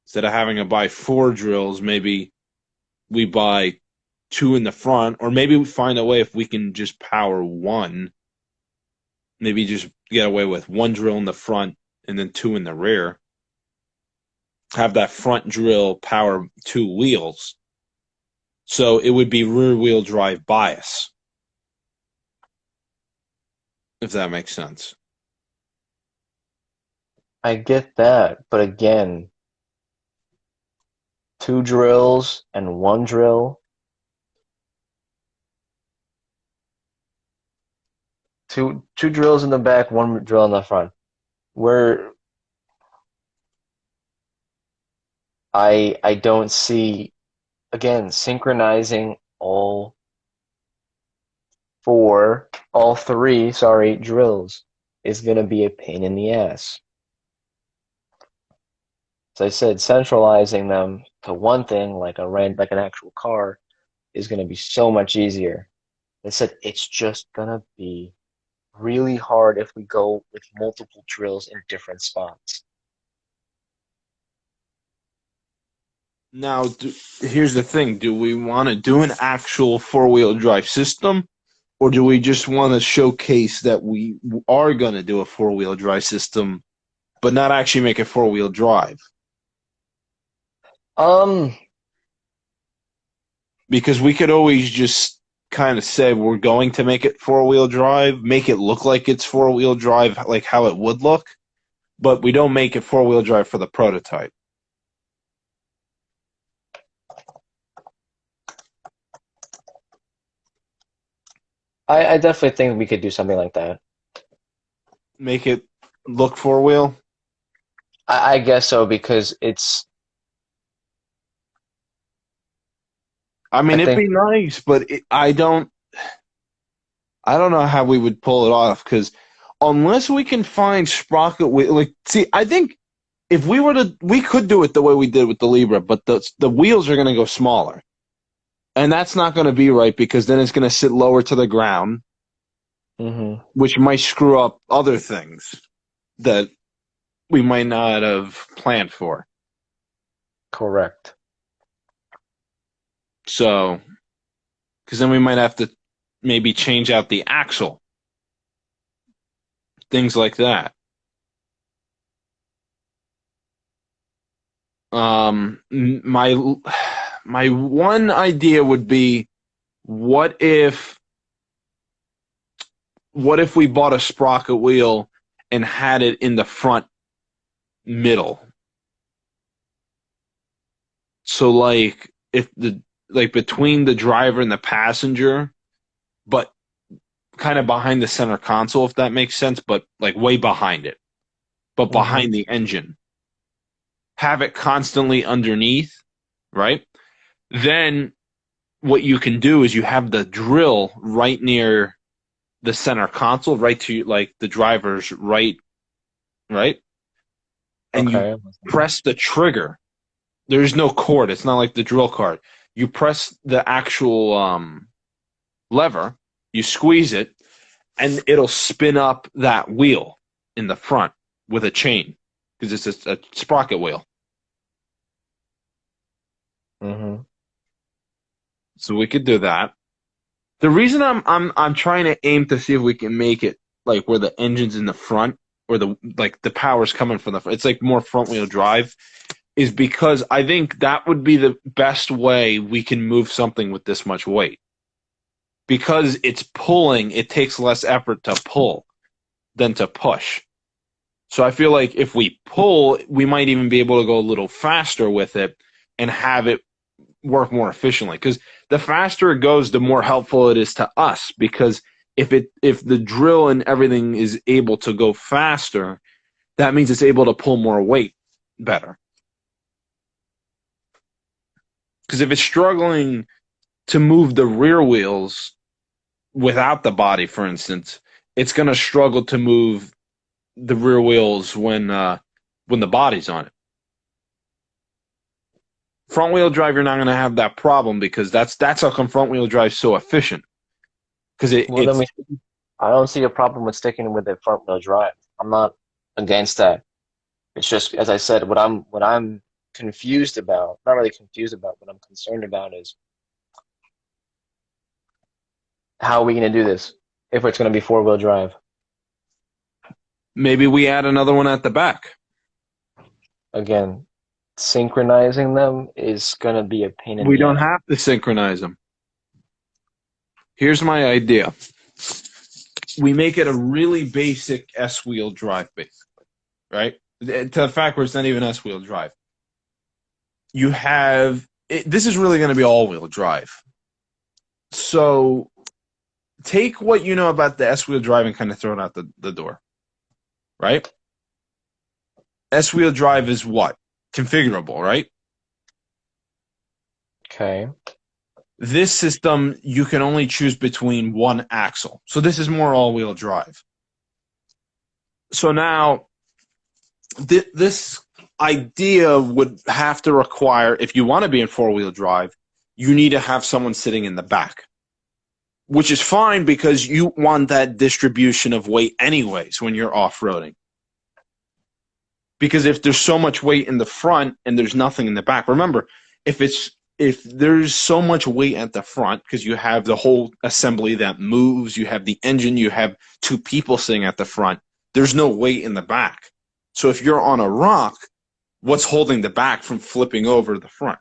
Instead of having to buy four drills, maybe we buy two in the front, or maybe we find a way if we can just power one, maybe just get away with one drill in the front and then two in the rear. Have that front drill power two wheels. So it would be rear wheel drive bias, if that makes sense. I get that, but again, two drills and one drill, two drills in the back, one drill in the front. Where I don't see again synchronizing all three, sorry, drills is gonna be a pain in the ass. As I said, centralizing them to one thing like like an actual car is gonna be so much easier. I said it's just gonna be really hard if we go with multiple drills in different spots. Now, here's the thing: do we want to do an actual four-wheel drive system, or do we just want to showcase that we are going to do a four-wheel drive system but not actually make it four-wheel drive. Um, Because we could always just kind of say we're going to make it four-wheel drive, make it look like it's four-wheel drive, like how it would look, but we don't make it four-wheel drive for the prototype. I definitely think we could do something like that. Make it look four-wheel. I guess so because I I mean, it'd think, be nice, but I don't know how we would pull it off because unless we can find sprocket wheel, like, see, I think if we were to, we could do it the way we did with the Libra, but the wheels are going to go smaller, and that's not going to be right because then it's going to sit lower to the ground, hmm which might screw up other things that we might not have planned for. correct. So, because then we might have to maybe change out the axle, things like that. My my one idea would be, what if what if we bought a sprocket wheel and had it in the front middle? So like if the like between the driver and the passenger, but kind of behind the center console, if that makes sense, but like way behind it, but hmm behind the engine. Have it constantly underneath, right? Then what you can do is you have the drill right near the center console, right to like the driver's right? And you Okay. press the trigger. There's no cord. It's not like the drill card. You press the actual lever, you squeeze it, and it'll spin up that wheel in the front with a chain because it's a sprocket wheel. hmm So we could do that. The reason I'm trying to aim to see if we can make it like where the engine's in the front or the power's coming from the front. It's like more front wheel drive is because I think that would be the best way we can move something with this much weight. Because it's pulling, it takes less effort to pull than to push. So I feel like if we pull, we might even be able to go a little faster with it and have it work more efficiently. Because the faster it goes, the more helpful it is to us. Because if the drill and everything is able to go faster, that means it's able to pull more weight better. Because if it's struggling to move the rear wheels without the body, for instance, it's going to struggle to move the rear wheels when the body's on it. Front wheel drive, you're not going to have that problem because that's how come front wheel drive is so efficient. Because Well, then it's I don't see a problem with sticking with the front wheel drive. I'm not against that. It's just, as I said, what I'm confused about, not really confused about, what I'm concerned about is how are we going to do this if it's going to be four wheel drive? maybe we add another one at the back. Again, synchronizing them is going to be a pain in We the don't ass. have to synchronize them. Here's my idea. We make it a really basic S-wheel drive, basically, right? To the fact where it's not even S-wheel drive. This is really going to be all-wheel drive. So take what you know about the S-wheel drive and kind of throw it out the door, right? S-wheel drive is what? Configurable, right? Okay. This system, you can only choose between one axle. So this is more all-wheel drive. So now, this idea would have to require, if you want to be in four-wheel drive, you need to have someone sitting in the back, which is fine because you want that distribution of weight anyways when you're off-roading. Because if there's so much weight in the front and there's nothing in the back, remember, if there's so much weight at the front because you have the whole assembly that moves, you have the engine, you have two people sitting at the front, there's no weight in the back. So if you're on a rock, what's holding the back from flipping over the front,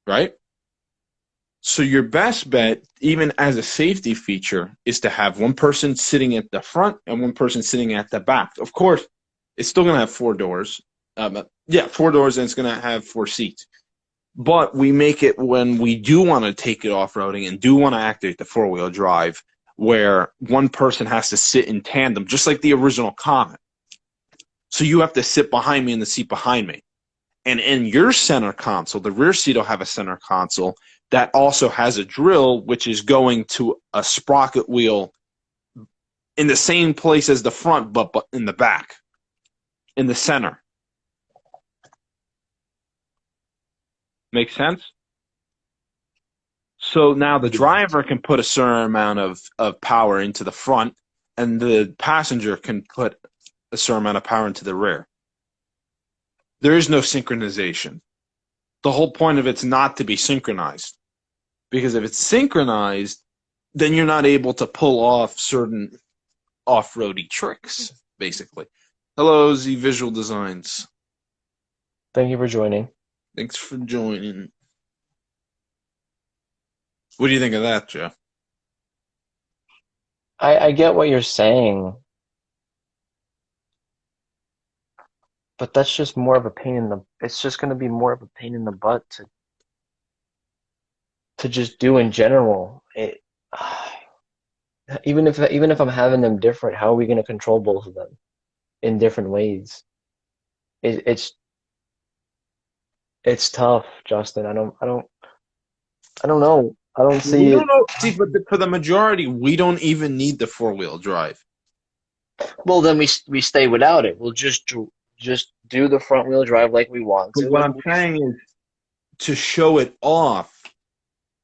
right? So your best bet, even as a safety feature, is to have one person sitting at the front and one person sitting at the back. Of course, it's still going to have four doors. Yeah, four doors, and it's going to have four seats. But we make it when we do want to take it off-roading and do want to activate the four-wheel drive, where one person has to sit in tandem, just like the original Comet. So you have to sit behind me in the seat behind me. And in your center console, the rear seat will have a center console that also has a drill, which is going to a sprocket wheel in the same place as the front, but in the back, in the center. Make sense? So now the Yeah. driver can put a certain amount of power into the front, and the passenger can put a certain amount of power into the rear. There is no synchronization. The whole point of it's not to be synchronized. Because if it's synchronized, then you're not able to pull off certain off-roady tricks, basically. Hello, Z Visual Designs. Thank you for joining. Thanks for joining. What do you think of that, Joe? I get what you're saying, but that's just more of a pain in the. It's just going to be more of a pain in the butt to just do in general. Even if I'm having them different, how are we going to control both of them in different ways? It, it's tough, Justin. I don't know. I don't We see don't it. know. See, but for the majority, we don't even need the four-wheel drive. Well, then we stay without it. We'll just do the front wheel drive like we want But to, what and I'm saying is, to show it off,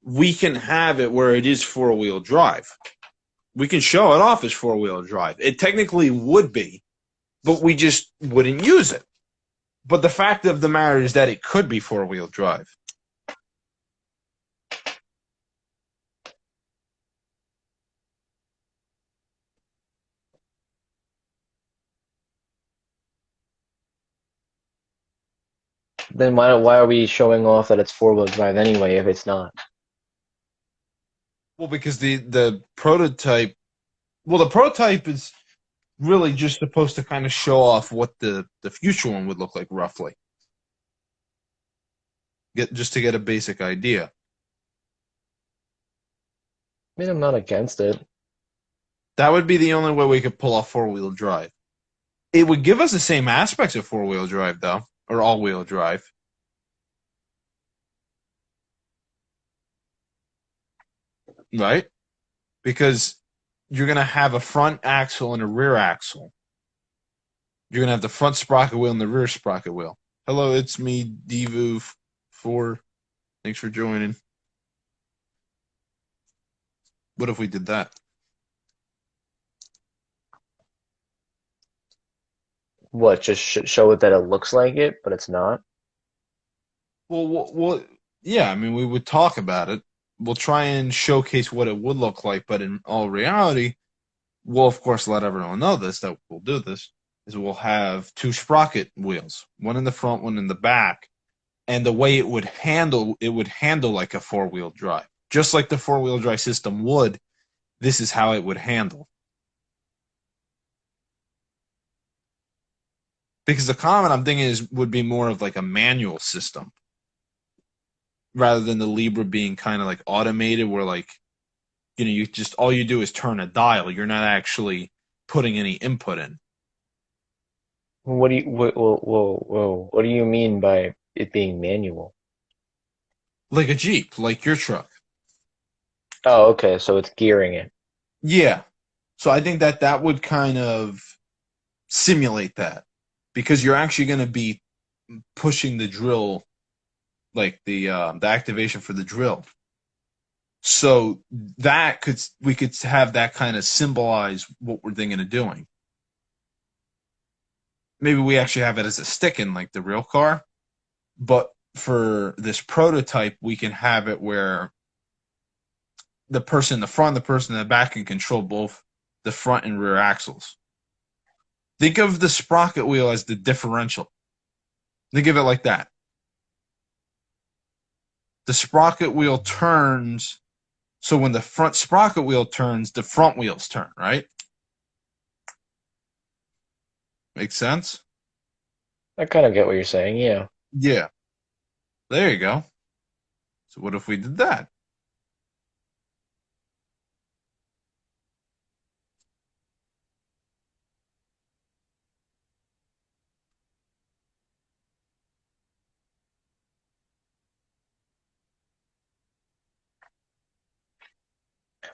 we can have it where it is four-wheel drive. We can show it off as four-wheel drive. It technically would be, but we just wouldn't use it. But the fact of the matter is that it could be four-wheel drive. then why are we showing off that it's four wheel drive anyway if it's not? Well, because the prototype, the prototype is really just supposed to kind of show off what the future one would look like roughly. Just to get a basic idea. I mean, I'm not against it. That would be the only way we could pull off four-wheel drive. It would give us the same aspects of four-wheel drive, though, or all-wheel drive. Right? Because you're going to have a front axle and a rear axle. You're going to have the front sprocket wheel and the rear sprocket wheel. Hello, it's me, Divu4. Thanks for joining. What if we did that? What, just show it that it looks like it, but it's not? Well, yeah, I mean, we would talk about it. We'll try and showcase what it would look like, but in all reality, we'll, of course, let everyone know that we'll do this, is we'll have two sprocket wheels, one in the front, one in the back, and the way it would handle like a four-wheel drive. Just like the four-wheel drive system would, this is how it would handle. Because the Comet, I'm thinking, would be more of like a manual system rather than the Libra being kind of like automated, where like, you just all you do is turn a dial. You're not actually putting any input in. What do you mean by it being manual? Like a Jeep, like your truck. Oh, okay, so it's gearing it. Yeah. So I think that would kind of simulate that, because you're actually going to be pushing the drill, like the activation for the drill. So we could have that kind of symbolize what we're thinking of doing. Maybe we actually have it as a stick in like the real car, but for this prototype, we can have it where the person in the front, the person in the back can control both the front and rear axles. Think of the sprocket wheel as the differential. Think of it like that. The sprocket wheel turns, so when the front sprocket wheel turns, the front wheels turn, right? Make sense? I kind of get what you're saying. Yeah. Yeah. There you go. So what if we did that?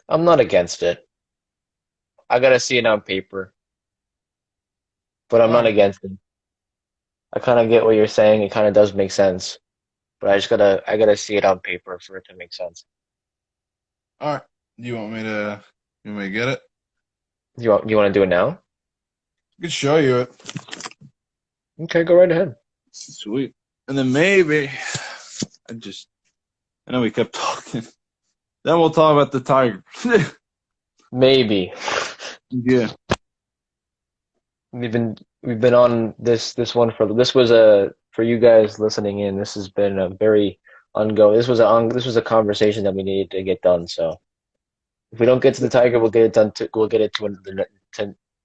I'm not against it. I gotta see it on paper, but I'm All not right. against it. I kind of get what you're saying. It kind of does make sense, but I gotta see it on paper for it to make sense. All right. You want me to get it? You want to do it now? I can show you it. Okay, go right ahead. Sweet. And then maybe I know we kept talking. Then we'll talk about the tiger. Maybe. Yeah. We've been on this one for this was a for you guys listening in. This has been a very ongoing. This was a conversation that we needed to get done. So if we don't get to the tiger, we'll get it done. We'll get it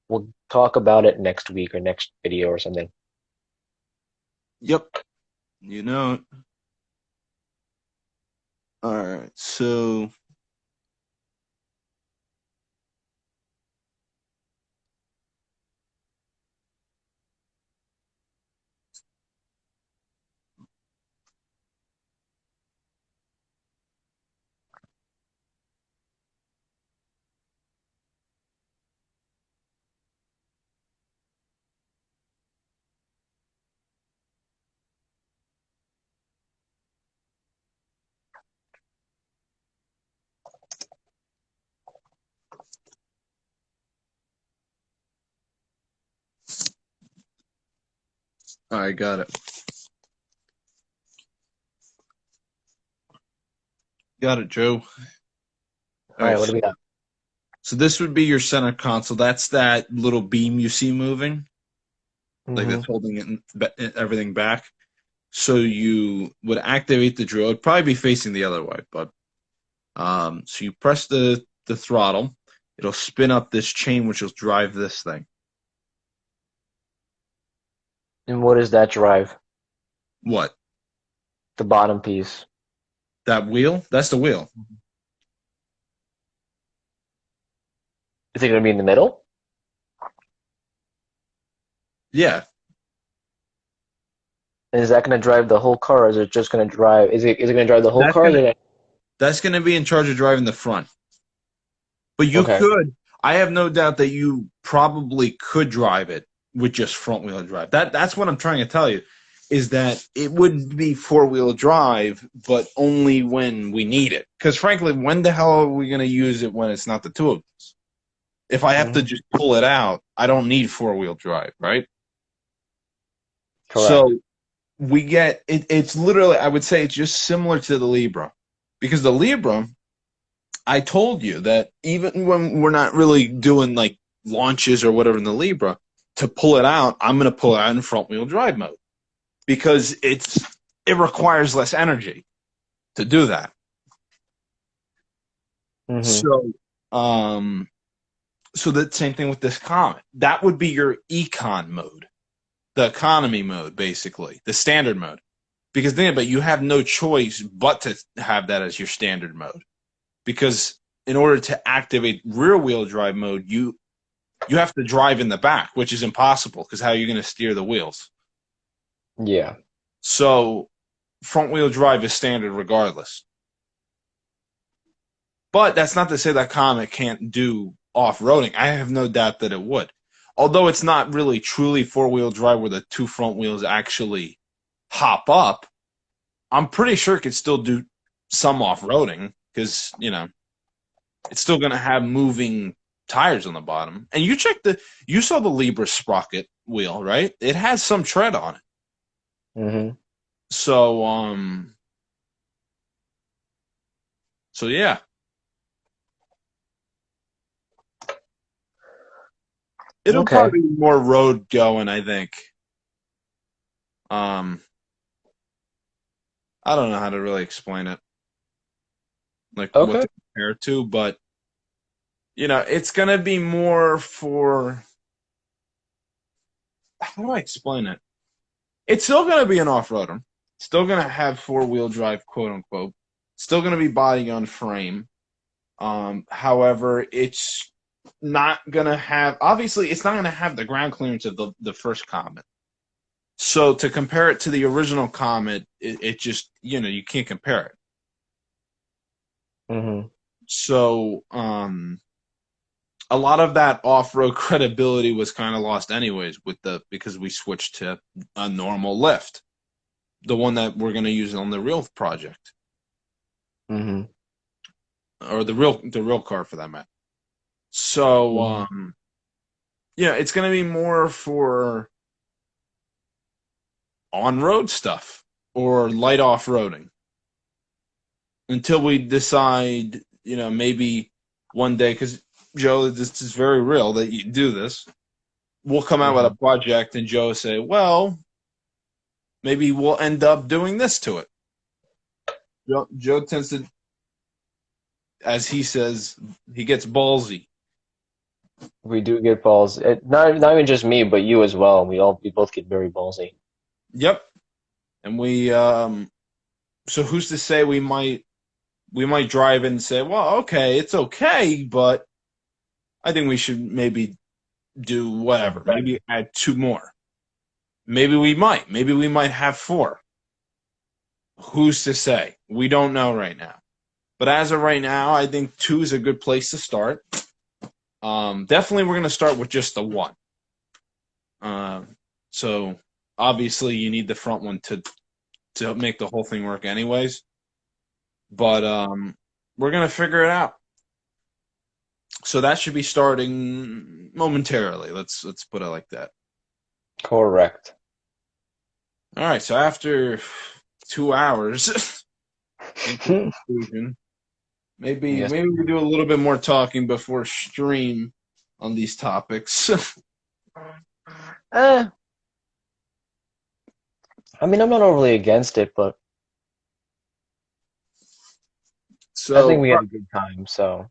we'll talk about it next week or next video or something. Yep. You know it. All right. So I got it. Got it, Joe. All All right. right, what do we got? So this would be your center console. That's that little beam you see moving, like Mm-hmm. that's holding everything back. So you would activate the drill. It'd probably be facing the other way, but so you press the throttle. It'll spin up this chain, which will drive this thing. And what is that drive? What? The bottom piece. That wheel? That's the wheel. Is it going to be in the middle? Yeah, And is that going to drive the whole car, or is it just going to drive? Is it going to drive the whole that's car? Or is gonna it that's gonna be in charge of driving the front. But you okay. could. I have no doubt that you probably could drive it with just front wheel drive. That's what I'm trying to tell you, is that it would be four wheel drive, but only when we need it. Because frankly, when the hell are we going to use it when it's not the two of us? If I have to Mm-hmm. just pull it out, I don't need four wheel drive, right? Correct. So we get it. It's literally, I would say, it's just similar to the Libra, because the Libra, I told you that even when we're not really doing like launches or whatever in the Libra, to pull it out, I'm going to pull it out in front wheel drive mode because it requires less energy to do that. Mm-hmm. So, um, so the same thing with this Comet. That would be your econ mode, the economy mode, basically, the standard mode. Because think about it, you have no choice but to have that as your standard mode. Because in order to activate rear wheel drive mode, you have to drive in the back, which is impossible because how are you going to steer the wheels? Yeah. So front wheel drive is standard regardless. But that's not to say that Comet can't do off roading. I have no doubt that it would. Although it's not really truly four wheel drive where the two front wheels actually hop up, I'm pretty sure it could still do some off roading because, it's still going to have moving tires on the bottom. And you saw the Libra sprocket wheel, right? It has some tread on it. Mm-hmm. So, so yeah. It'll Okay. probably be more road going, I think. Um, I don't know how to really explain it, like what Okay. to compare it to, but it's gonna be more for how do I explain it? It's still gonna be an off-roader. Still gonna have four-wheel drive, quote unquote. Still gonna be body on frame. However, it's not gonna have obviously it's not gonna have the ground clearance of the first Comet. So to compare it to the original Comet, it just you can't compare it. Hmm. So a lot of that off-road credibility was kind of lost anyways because we switched to a normal lift, the one that we're going to use on the real project Hmm. or the real car for that matter. So Hmm. it's going to be more for on-road stuff or light off-roading until we decide, maybe one day because Joe, this is very real that you do this. We'll come out with Hmm. a project and Joe say, well, maybe we'll end up doing this to it. Joe tends to, as he says, he gets ballsy. We do get balls. Not even just me, but you as well. We both get very ballsy. Yep. And so who's to say we might drive in and say, well, okay, it's okay, but I think we should maybe do whatever. Maybe add two more. Maybe we might have four. Who's to say? We don't know right now. But as of right now, I think two is a good place to start. Definitely, we're going to start with just the one. So obviously, you need the front one to make the whole thing work, anyways. But we're going to figure it out. So that should be starting momentarily. Let's put it like that. Correct. All right. So after 2 hours, in conclusion, maybe Yes. maybe we do a little bit more talking before stream on these topics. Eh, I mean, I'm not overly against it, but I think So we had a good time. So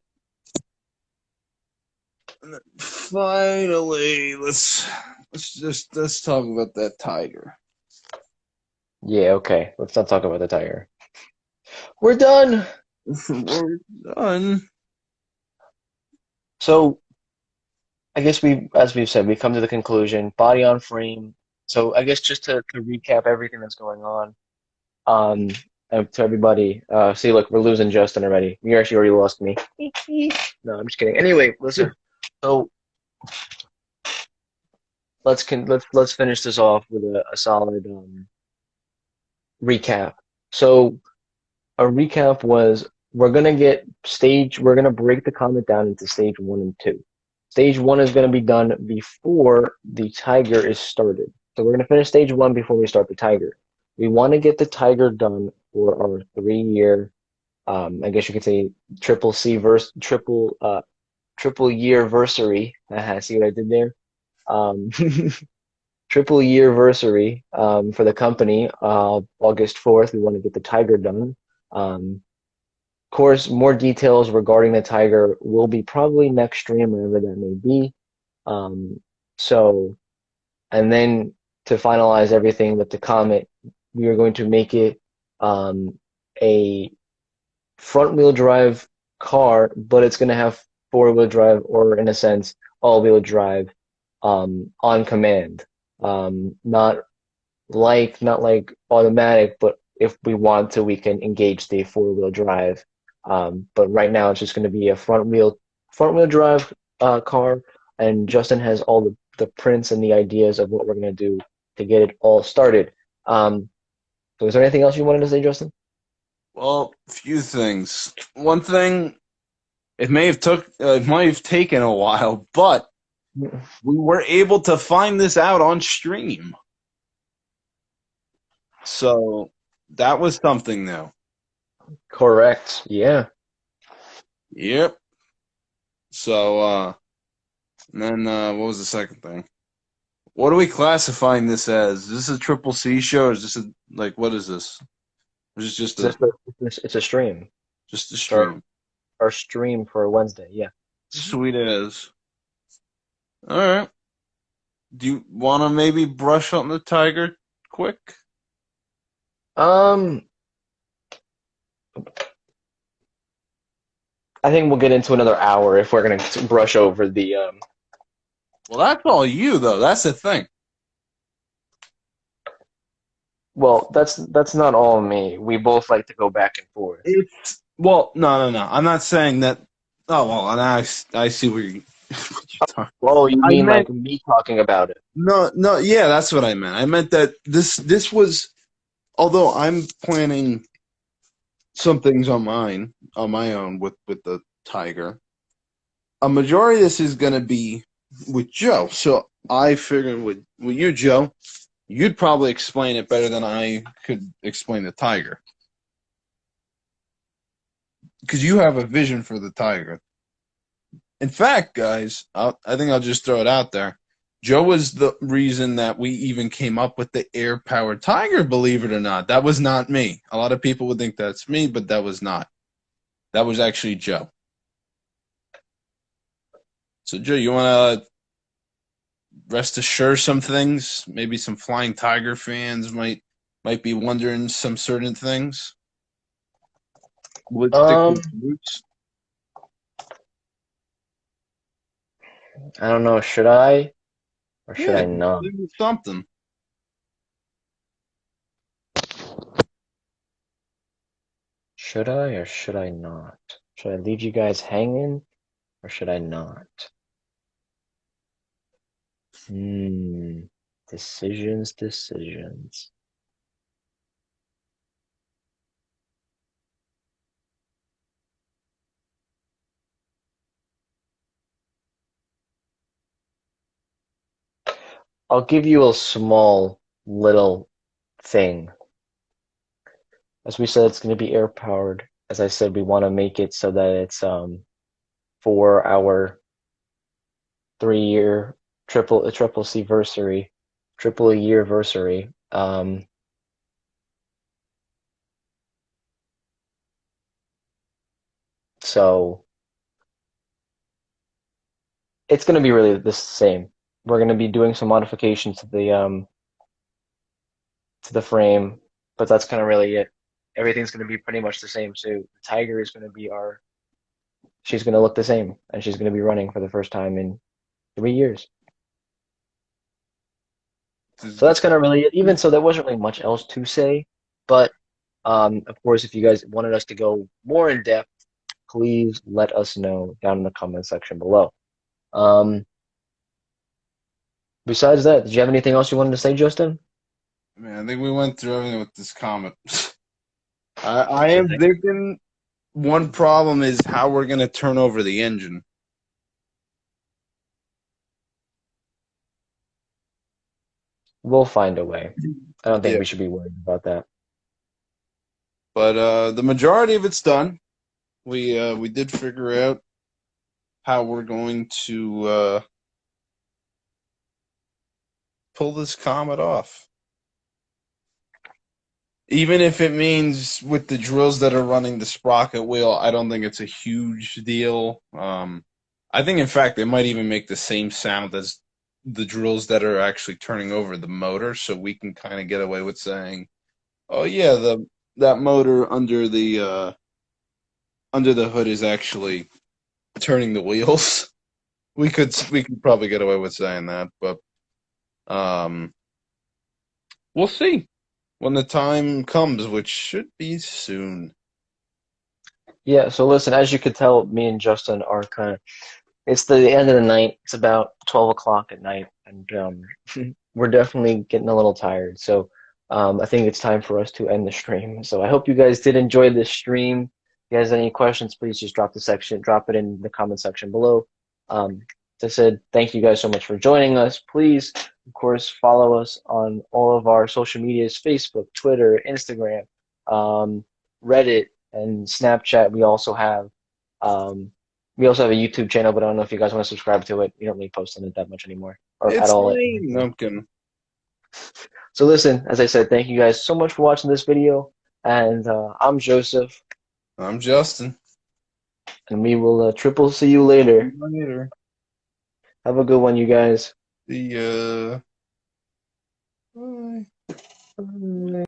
finally, let's talk about that tiger. yeah, okay. Let's not talk about the tiger. We're done. We're done. So I guess as we've said, we come to the conclusion, body on frame. So I guess just to recap everything that's going on, um, to everybody, see, look, we're losing Justin already. You actually already lost me. No, I'm just kidding. Anyway, listen. So let's finish this off with a solid recap. So a recap was we're gonna break the comet down into stage one and two. Stage one is gonna be done before the tiger is started. So we're gonna finish stage one before we start the tiger. We want to get the tiger done for our 3 year, I guess you could say triple year versary. See what I did there? Um, triple year versary for the company. August 4th, we want to get the tiger done. Of course, more details regarding the tiger will be probably next stream, wherever that may be. Um, so, and then to finalize everything with the Comet, we are going to make it um, a front wheel drive car, but it's going to have four wheel drive, or in a sense, all wheel drive on command. Not not like automatic, but if we want to, we can engage the four wheel drive. But right now, it's just going to be a front wheel drive car, and Justin has all the prints and the ideas of what we're going to do to get it all started. So, is there anything else you wanted to say, Justin? Well, few things. One thing, it might have taken a while, but we were able to find this out on stream. So that was something new. Correct. Yeah. Yep. So And then what was the second thing? What are we classifying this as? Is this a triple C show, or is this a like what is this? Or is this It's just it's a stream. just a It's our stream? our stream for Wednesday. Yeah. Mhm. Sweet as. All right. Do you want to maybe brush on the tiger quick? Um, I think we'll get into another hour if we're gonna brush over the Well, that's all you though. That's the thing. Well, that's not all me. We both like to go back and forth. It's well, no. I'm not saying that. Oh well, and I see where you. What you're talking. Oh, you I mean meant like me talking about it? no. Yeah, that's what I meant. I meant that this was. Although I'm planning some things on my own with the tiger. A majority of this is going to be with Joe. So I figured with you, Joe, you'd probably explain it better than I could explain the tiger because you have a vision for the tiger. In fact, guys, I think I'll just throw it out there. Joe was the reason that we even came up with the air powered tiger, believe it or not. That was not me. A lot of people would think that's me, but that was not. That was actually Joe. So, Joe, you want to rest assured some things? Maybe some Flying Tiger fans might be wondering some certain things. Would stick Um, with roots. I don't know. Should I or should Yeah, I not? leave with something. Should I or should I not? Should I leave you guys hanging or should I not? Hmm. Decisions, decisions. I'll give you a small little thing. As we said, it's going to be air powered. As I said, we want to make it so that it's for our 3 year triple C versary, triple a year versary. So it's going to be really the same. We're going to be doing some modifications to the frame, but that's kind of really it. Everything's going to be pretty much the same. So the Tiger is going to be our. She's going to look the same, and she's going to be running for the first time in 3 years. So that's kind of really it. Even so, there wasn't really much else to say, but of course, if you guys wanted us to go more in depth, please let us know down in the comment section below. Um, Besides that, did you have anything else you wanted to say, Justin? Man, I think we went through everything with this comment. I am thinking one problem is how we're going to turn over the engine. We'll find a way. I don't think Yeah, we should be worried about that. but the majority of it's done. We did figure out how we're going to pull this comet off. Even if it means with the drills that are running the sprocket wheel, I don't think it's a huge deal. I think, in fact, they might even make the same sound as the drills that are actually turning over the motor, so we can kind of get away with saying, "Oh yeah, the that motor under the hood is actually turning the wheels." We could probably get away with saying that, but um, we'll see when the time comes, which should be soon. Yeah, so listen, as you could tell, me and Justin are kind of, it's the end of the night. It's about 12 o'clock at night, and we're definitely getting a little tired. So I think it's time for us to end the stream. So I hope you guys did enjoy this stream. If you guys have any questions, please just drop it in the comment section below. As I said, thank you guys so much for joining us. Please, of course, follow us on all of our social medias: Facebook, Twitter, Instagram, um, Reddit, and Snapchat. We also have. Um, We also have a YouTube channel, but I don't know if you guys want to subscribe to it. We don't really post on it that much anymore, or at It's all. lame, Numpkin. So listen, as I said, thank you guys so much for watching this video, and I'm Joseph, I'm Justin. and we will triple see you See later. you later. Have a good one, you guys. See ya. Bye.